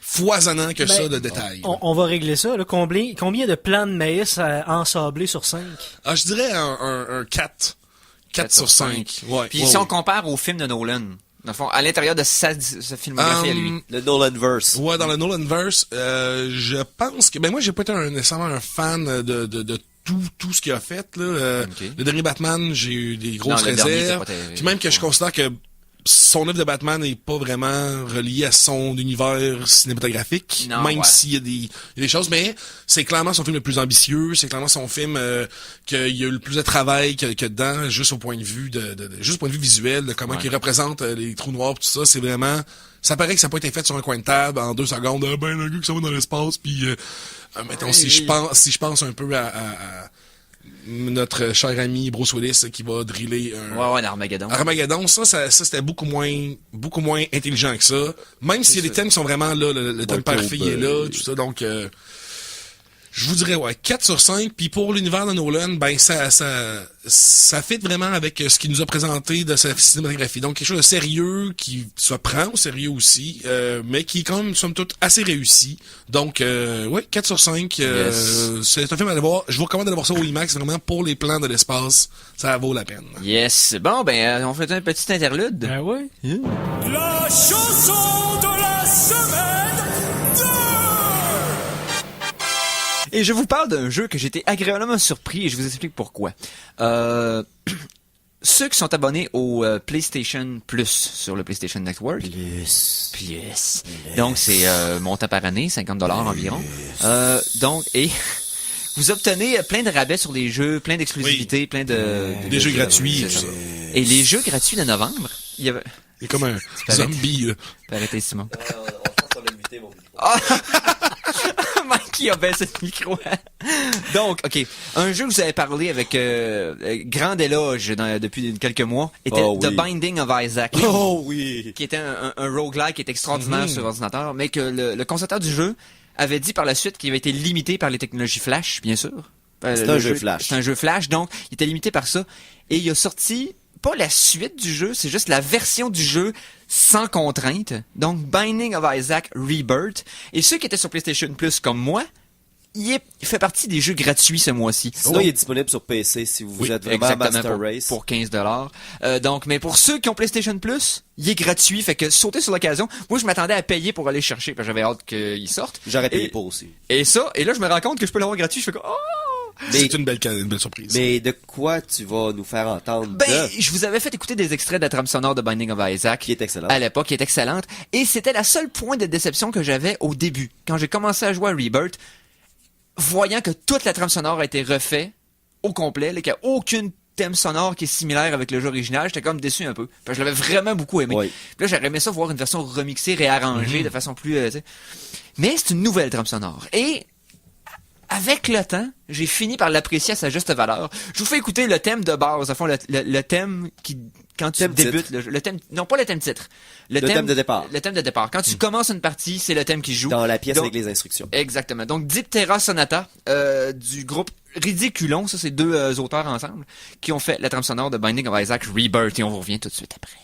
foisonnant que ça de détails. On va régler ça. Là. Combien de plants de maïs ensablés sur 5? Ah, je dirais un 4. 4 sur 5. Ouais. Puis si on compare au film de Nolan, dans le fond, à l'intérieur de sa filmographie à lui. Le Nolanverse. Ouais, dans le Nolanverse, je pense que... Ben moi, j'ai pas été nécessairement un fan de tout ce qu'il a fait. Là. Ok. Le dernier Batman, j'ai eu des grosses Non, le dernier, réserves. t'as pas terrible. Puis même que je considère que son œuvre de Batman n'est pas vraiment reliée à son univers cinématographique, Non, même ouais. s'il y a des choses, mais c'est clairement son film le plus ambitieux, c'est clairement son film qu'il y a eu le plus de travail que dedans, juste au point de vue juste au point de vue visuel, de comment il représente les trous noirs, tout ça, c'est vraiment... Ça paraît que ça n'a pas été fait sur un coin de table en 2 secondes, ben le gars qui s'en va dans l'espace, puis mettons, si je pense un peu à notre cher ami Bruce Willis qui va driller Ouais, d'Armageddon. Armageddon, ça c'était beaucoup moins intelligent que ça. Même s'il y a des thèmes qui sont vraiment là, le thème parfait est là, tout ça, donc je vous dirais 4 sur 5. Puis pour l'univers de Nolan, ben ça fit vraiment avec ce qu'il nous a présenté de sa cinématographie. Donc quelque chose de sérieux qui se prend au sérieux aussi, mais qui est quand même somme toute assez réussi. Donc 4 sur 5. C'est un film à aller voir. Je vous recommande d'aller voir ça au IMAX, vraiment pour les plans de l'espace, ça vaut la peine. Yes. Bon, ben, on fait un petit interlude. Ben ouais. La chanson de la semaine 2! Et je vous parle d'un jeu que j'ai été agréablement surpris et je vous explique pourquoi. Ceux qui sont abonnés au PlayStation Plus sur le PlayStation Network. Plus. Donc c'est montant par année, $50 environ. Donc et vous obtenez plein de rabais sur des jeux, plein d'exclusivités, plein Des jeux gratuits, c'est tout ça. ça. Et les jeux gratuits de novembre, il y avait... Il est comme un zombie, là. Arrêtez, Simon. On pense qu'on a muté, mon micro. Mikey a baissé le micro. Donc, OK. Un jeu que vous avez parlé avec grand éloge depuis quelques mois était Oh, The oui. Binding of Isaac. Oh oui! Qui était un roguelike qui est extraordinaire sur ordinateur, mais que le concepteur du jeu avait dit par la suite qu'il avait été limité par les technologies Flash, bien sûr. C'est Le un jeu Flash. C'est un jeu Flash, donc il était limité par ça. Et il a sorti pas la suite du jeu, c'est juste la version du jeu sans contrainte. Donc Binding of Isaac Rebirth. Et ceux qui étaient sur PlayStation Plus comme moi, il fait partie des jeux gratuits ce mois-ci. Sinon, il est disponible sur PC si vous êtes vraiment Master Race. Pour $15. Donc, mais pour ceux qui ont PlayStation Plus, il est gratuit, fait que sautez sur l'occasion. Moi, je m'attendais à payer pour aller chercher, parce que j'avais hâte qu'il sorte. J'aurais payé Et- pour aussi. Et là, je me rends compte que je peux l'avoir gratuit. Je fais comme, oh! C'est une belle surprise. Mais de quoi tu vas nous faire entendre Ben, je vous avais fait écouter des extraits de la trame sonore de Binding of Isaac. qui est excellent. À l'époque, qui est excellente. Et c'était la seule point de déception que j'avais au début. Quand j'ai commencé à jouer à Rebirth, voyant que toute la trame sonore a été refaite au complet, là, qu'il n'y a aucune thème sonore qui est similaire avec le jeu original, j'étais comme déçu un peu. Parce que je l'avais vraiment beaucoup aimé. Oui. Puis là, j'aurais aimé ça voir une version remixée, réarrangée de façon plus... tu sais. Mais c'est une nouvelle trame sonore. Et avec le temps, j'ai fini par l'apprécier à sa juste valeur. Je vous fais écouter le thème de base, à fond, le thème qui, quand tu Thème débutes, le thème, non pas le thème titre. Le thème de départ. Le thème de départ. Quand tu commences une partie, c'est le thème qui joue. Dans la pièce Donc, avec les instructions. Exactement. Donc, Diptera Sonata, du groupe Ridiculon, ça c'est deux auteurs ensemble, qui ont fait la trame sonore de Binding of Isaac Rebirth, et on vous revient tout de suite après.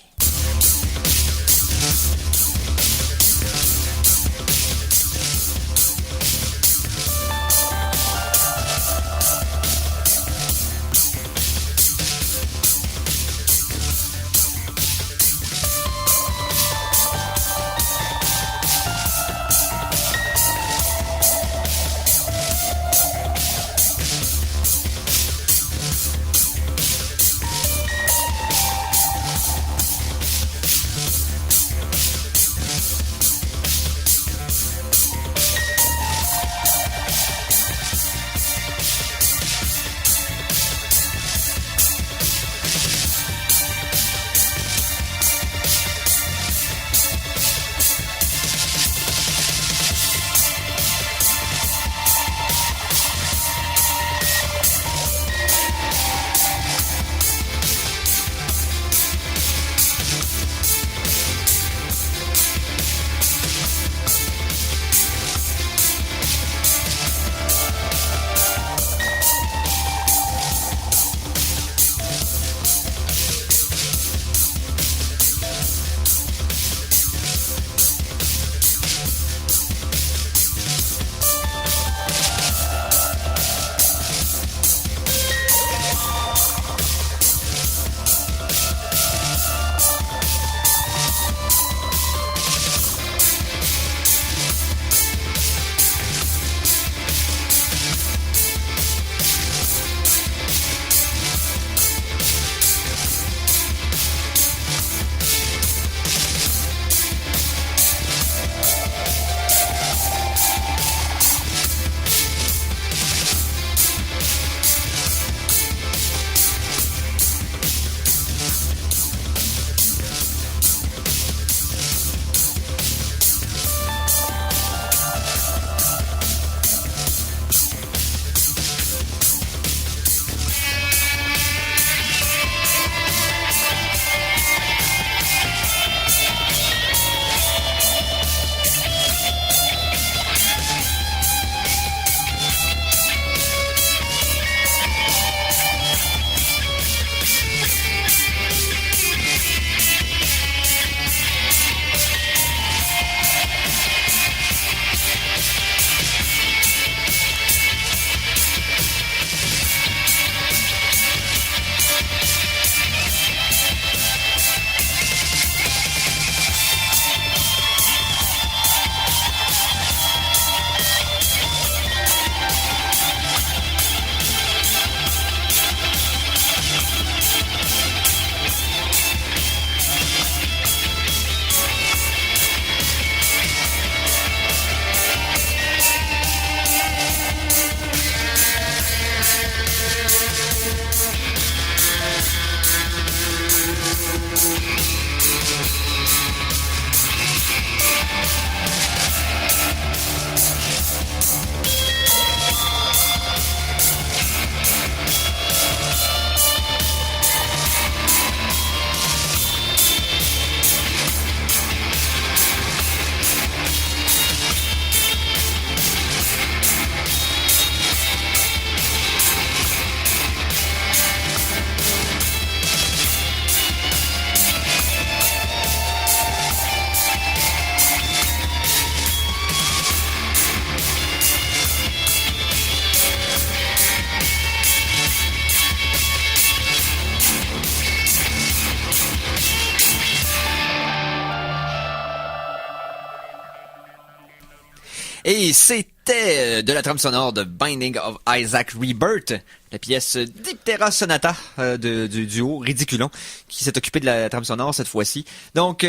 Et c'était de la trame sonore de Binding of Isaac Rebirth, la pièce Diptera Sonata du duo Ridiculon, qui s'est occupé de la trame sonore cette fois-ci. Donc,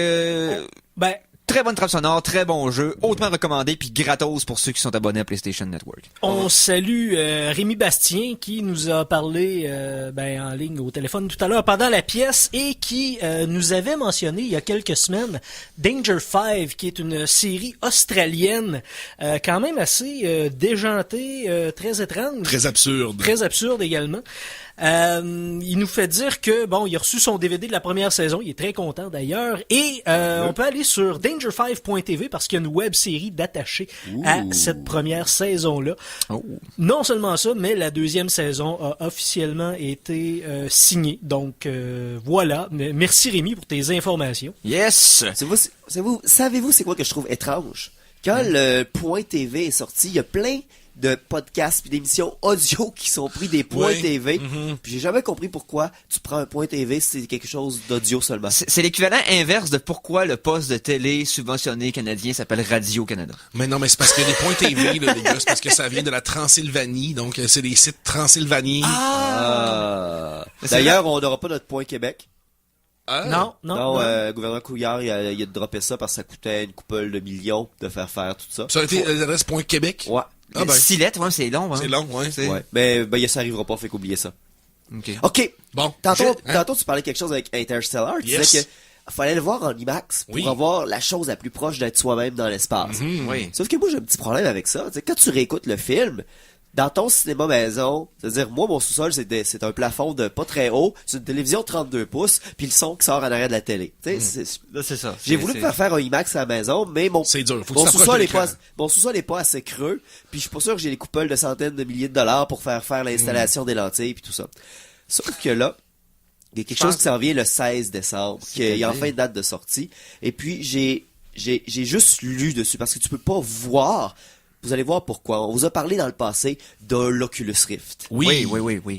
très bonne trame sonore, très bon jeu, hautement recommandé, puis gratos pour ceux qui sont abonnés à PlayStation Network. On salue Rémi Bastien qui nous a parlé en ligne au téléphone tout à l'heure pendant la pièce et qui nous avait mentionné il y a quelques semaines Danger 5, qui est une série australienne quand même assez déjantée, très étrange. Très absurde. Très absurde également. Il nous fait dire que il a reçu son DVD de la première saison, il est très content d'ailleurs, et on peut aller sur danger5.tv parce qu'il y a une web série d'attachée à cette première saison-là. Non seulement ça, mais la deuxième saison a officiellement été signée. Donc voilà, merci Rémi pour tes informations. Yes! Savez-vous c'est quoi que je trouve étrange? Quand le Point TV est sorti, il y a plein de podcasts puis d'émissions audio qui sont pris des points TV. Puis j'ai jamais compris pourquoi tu prends un point TV si c'est quelque chose d'audio seulement. C'est l'équivalent inverse de pourquoi le poste de télé subventionné canadien s'appelle Radio-Canada. Mais non, mais c'est parce que les points TV, là, les gars, c'est parce que ça vient de la Transylvanie, donc c'est des sites Transylvanie. D'ailleurs, on n'aura pas notre point Québec. Non. Gouverneur Couillard, il a droppé ça parce que ça coûtait une couple de millions de faire tout ça. Ça a été l'adresse point Québec? Ouais. Six lettres, c'est long. C'est long, ouais. Ouais. Mais ça arrivera pas, fait qu'oublier ça. OK. Bon. Tantôt, tu parlais quelque chose avec Interstellar. Tu disais que fallait le voir en IMAX pour avoir la chose la plus proche d'être soi-même dans l'espace. Oui. Sauf que moi, j'ai un petit problème avec ça. T'sais, quand tu réécoutes le film, dans ton cinéma maison, c'est-à-dire, moi, mon sous-sol, c'est un plafond de pas très haut, c'est une télévision 32 pouces, puis le son qui sort en arrière de la télé. C'est ça. J'ai voulu faire un IMAX à la maison, mais c'est dur. mon sous-sol est pas assez creux, puis je suis pas sûr que j'ai les coupoles de centaines de milliers de dollars pour faire l'installation des lentilles puis tout ça. Sauf que là, il y a quelque chose qui s'en vient le 16 décembre, qui est enfin une date de sortie, et puis j'ai juste lu dessus, parce que tu peux pas voir. Vous allez voir pourquoi. On vous a parlé dans le passé de l'Oculus Rift. Oui.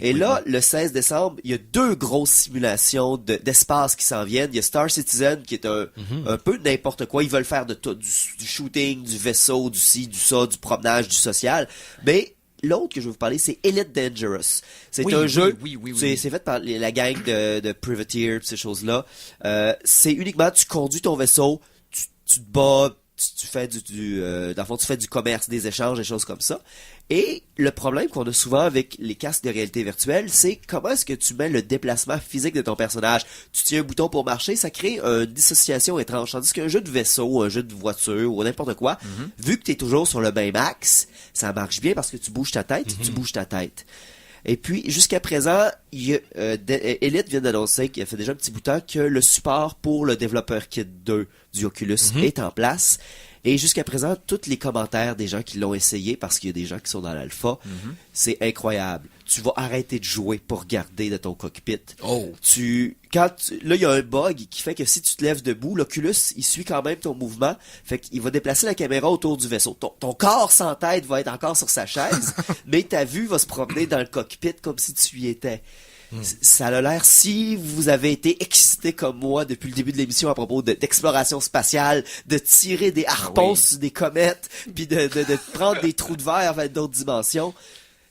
Et là, le 16 décembre, il y a 2 grosses simulations d'espace qui s'en viennent. Il y a Star Citizen, qui est un peu n'importe quoi. Ils veulent faire de tout, du shooting, du vaisseau, du ci, du ça, du promenage, du social. Mais l'autre que je vais vous parler, c'est Elite Dangerous. C'est un jeu, c'est fait par la gang de Privateer, ces choses-là. C'est uniquement, tu conduis ton vaisseau, tu te bats, tu fais dans le fond, tu fais du commerce, des échanges, des choses comme ça. Et le problème qu'on a souvent avec les casques de réalité virtuelle, c'est comment est-ce que tu mets le déplacement physique de ton personnage. Tu tiens un bouton pour marcher, ça crée une dissociation étrange. Tandis qu'un jeu de vaisseau, un jeu de voiture ou n'importe quoi, vu que tu es toujours sur le même axe, ça marche bien parce que tu bouges ta tête, tu bouges ta tête. Et puis, jusqu'à présent, Elite vient d'annoncer, qu'il a fait déjà un petit bout de temps, que le support pour le développeur Kit 2 du Oculus est en place. Et jusqu'à présent, tous les commentaires des gens qui l'ont essayé, parce qu'il y a des gens qui sont dans l'alpha, c'est incroyable. Tu vas arrêter de jouer pour regarder de ton cockpit. Là, il y a un bug qui fait que si tu te lèves debout, l'Oculus, il suit quand même ton mouvement. Fait qu'il va déplacer la caméra autour du vaisseau. Ton corps sans tête va être encore sur sa chaise, mais ta vue va se promener dans le cockpit comme si tu y étais. Ça a l'air, si vous avez été excité comme moi depuis le début de l'émission à propos d'exploration spatiale, de tirer des harpons sur des comètes, puis de prendre des trous de verre vers d'autres dimensions,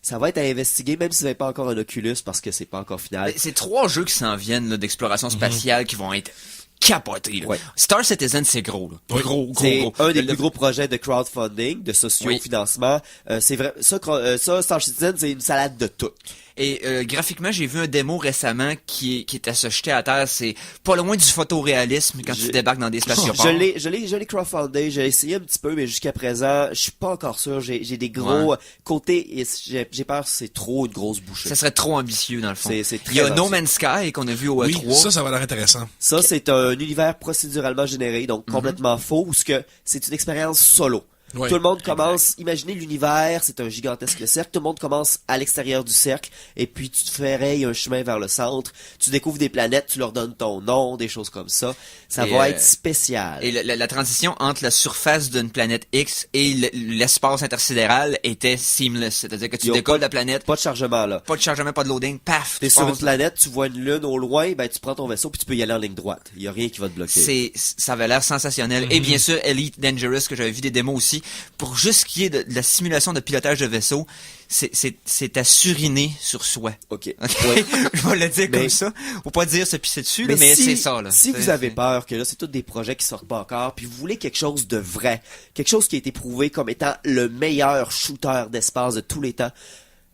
ça va être à investiguer, même si vous n'avez pas encore un Oculus, parce que c'est pas encore final. C'est 3 jeux qui s'en viennent là, d'exploration spatiale qui vont être capotés. Là. Star Citizen, c'est gros. Là. Gros. C'est un des plus gros projets de crowdfunding, de socio-financement. C'est vrai. Ça, Star Citizen, c'est une salade de tout. Et graphiquement, j'ai vu un démo récemment qui est à se jeter à terre. C'est pas loin du photoréalisme quand tu débarques dans des spatioports. Je l'ai crowdfundé, j'ai essayé un petit peu, mais jusqu'à présent, je suis pas encore sûr. J'ai des gros côtés, et j'ai peur que c'est trop une grosse bouchée. Ça serait trop ambitieux dans le fond. C'est très Il y a ambitieux. No Man's Sky qu'on a vu au E3. Ça va l'air intéressant. Ça, c'est un univers procéduralement généré, donc complètement faux, où c'est une expérience solo. Tout le monde commence, imaginez l'univers, c'est un gigantesque cercle, tout le monde commence à l'extérieur du cercle, et puis tu te ferrailles un chemin vers le centre, tu découvres des planètes, tu leur donnes ton nom, des choses comme ça. Ça va être spécial. Et la transition entre la surface d'une planète X et l'espace intersidéral était seamless, c'est-à-dire que tu décolles de la planète. Pas de chargement, là. Pas de chargement, pas de loading, paf! T'es sur une planète, tu vois une lune au loin, ben tu prends ton vaisseau puis tu peux y aller en ligne droite. Il y a rien qui va te bloquer. Ça avait l'air sensationnel. Et bien sûr, Elite Dangerous, que j'avais vu des démos aussi, sorti. Pour juste qu'il y ait de la simulation de pilotage de vaisseau, c'est à suriner sur soi. OK. Okay? Je vais le dire Mais- comme ça. Faut pas dire se pisser dessus, là, mais c'est ça, là. Si vous avez peur que là, c'est tous des projets qui sortent pas encore, puis vous voulez quelque chose de vrai, quelque chose qui a été prouvé comme étant le meilleur shooter d'espace de tous les temps,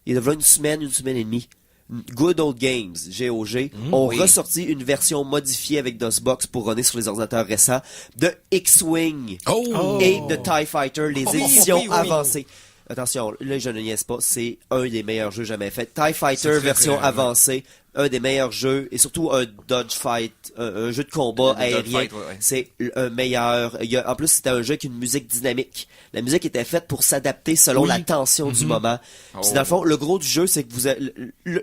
il y a une semaine et demie, Good Old Games, GOG, ont ressorti une version modifiée avec DOSBox pour runner sur les ordinateurs récents de X-Wing Oh! et de TIE Fighter, les Oui, éditions oui, oui. avancées. Attention, là je ne niaise pas, c'est un des meilleurs jeux jamais faits. TIE Fighter très, version très, avancée, un des meilleurs jeux, et surtout un dodgefight, un jeu de combat Le aérien. dogfight, ouais. C'est un meilleur. En plus, c'était un jeu avec une musique dynamique. La musique était faite pour s'adapter selon la tension du moment. Puis dans le fond, le gros du jeu, c'est que vous avez,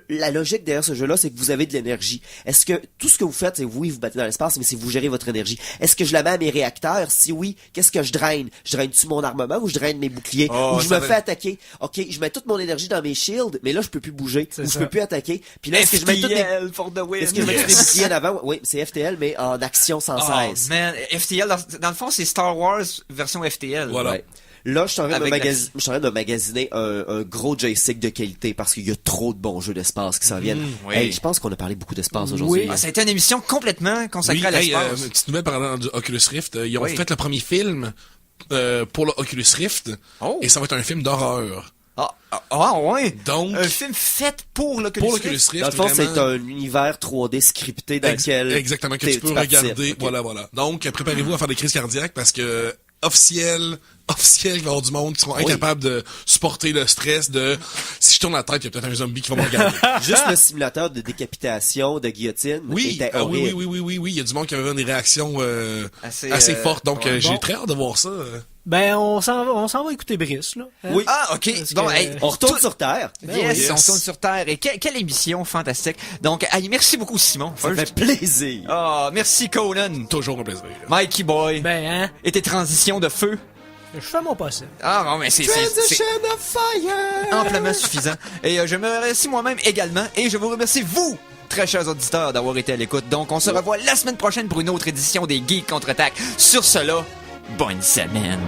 la logique derrière ce jeu-là, c'est que vous avez de l'énergie. Est-ce que tout ce que vous faites, c'est oui, vous battez dans l'espace, mais c'est vous gérez votre énergie. Est-ce que je la mets à mes réacteurs? Si oui, qu'est-ce que je draine? Je draine-tu mon armement ou je draine mes boucliers? Oh, ou je ça me va- fais attaquer? Ok, je mets toute mon énergie dans mes shields, mais là, je peux plus bouger. Ou je ça. peux plus attaquer. Puis là, est-ce que je mets toutes mes... FTL for the win. Est-ce que je mets tous les boucliers en avant? Oui, c'est FTL, mais en action sans Oh, cesse. man, FTL, dans le fond, c'est Star Wars version FTL. Voilà. Ouais. Là, je suis en train de Avec je suis en train de magasiner un gros joystick de qualité parce qu'il y a trop de bons jeux d'espace qui s'en viennent. oui. Hey, je pense qu'on a parlé beaucoup d'espace aujourd'hui. Ah, ça a été une émission complètement consacrée Oui, à hey, l'espace. petite nouvelle parlant du Oculus Rift. Ils ont Oui. fait le premier film pour le Oculus Rift. Oh. Et ça va être un film d'horreur. Ouais. Donc, Un film fait pour l'Oculus pour Rift. l'Oculus Rift, Dans le fond, vraiment, c'est un univers 3D scripté dans lequel... exactement, que tu peux participes. regarder. Ok. Voilà. Donc, préparez-vous à faire des crises cardiaques parce que officiel, il va y avoir du monde qui seront incapables de supporter le stress de si je tourne la tête, il y a peut-être un zombie qui va me regarder. Juste le simulateur de décapitation, de guillotine, Oui, était oui, horrible. oui, il y a du monde qui avait des réactions Assez, assez fortes. Donc, ouais. j'ai Bon. très hâte de voir ça. Ben, on s'en va écouter Brice, là. Hein? Oui. Ah, ok. Parce Bon, que- hey, On retourne sur Terre. yes, oui. on tourne sur Terre. Et quelle émission fantastique. Donc, hey, merci beaucoup, Simon. Ça fait plaisir. Ah, merci, Conan. Toujours un plaisir. Mikey Boy. Ben, hein, Et tes transitions de feu. je fais mon possible. Ah, non, mais c'est Transition of fire. amplement suffisant. Et je me remercie moi-même également. Et je vous remercie, vous, très chers auditeurs, d'avoir été à l'écoute. Donc, on se revoit la semaine prochaine pour une autre édition des Geeks Contre-Attaque. Sur cela, bonne semaine.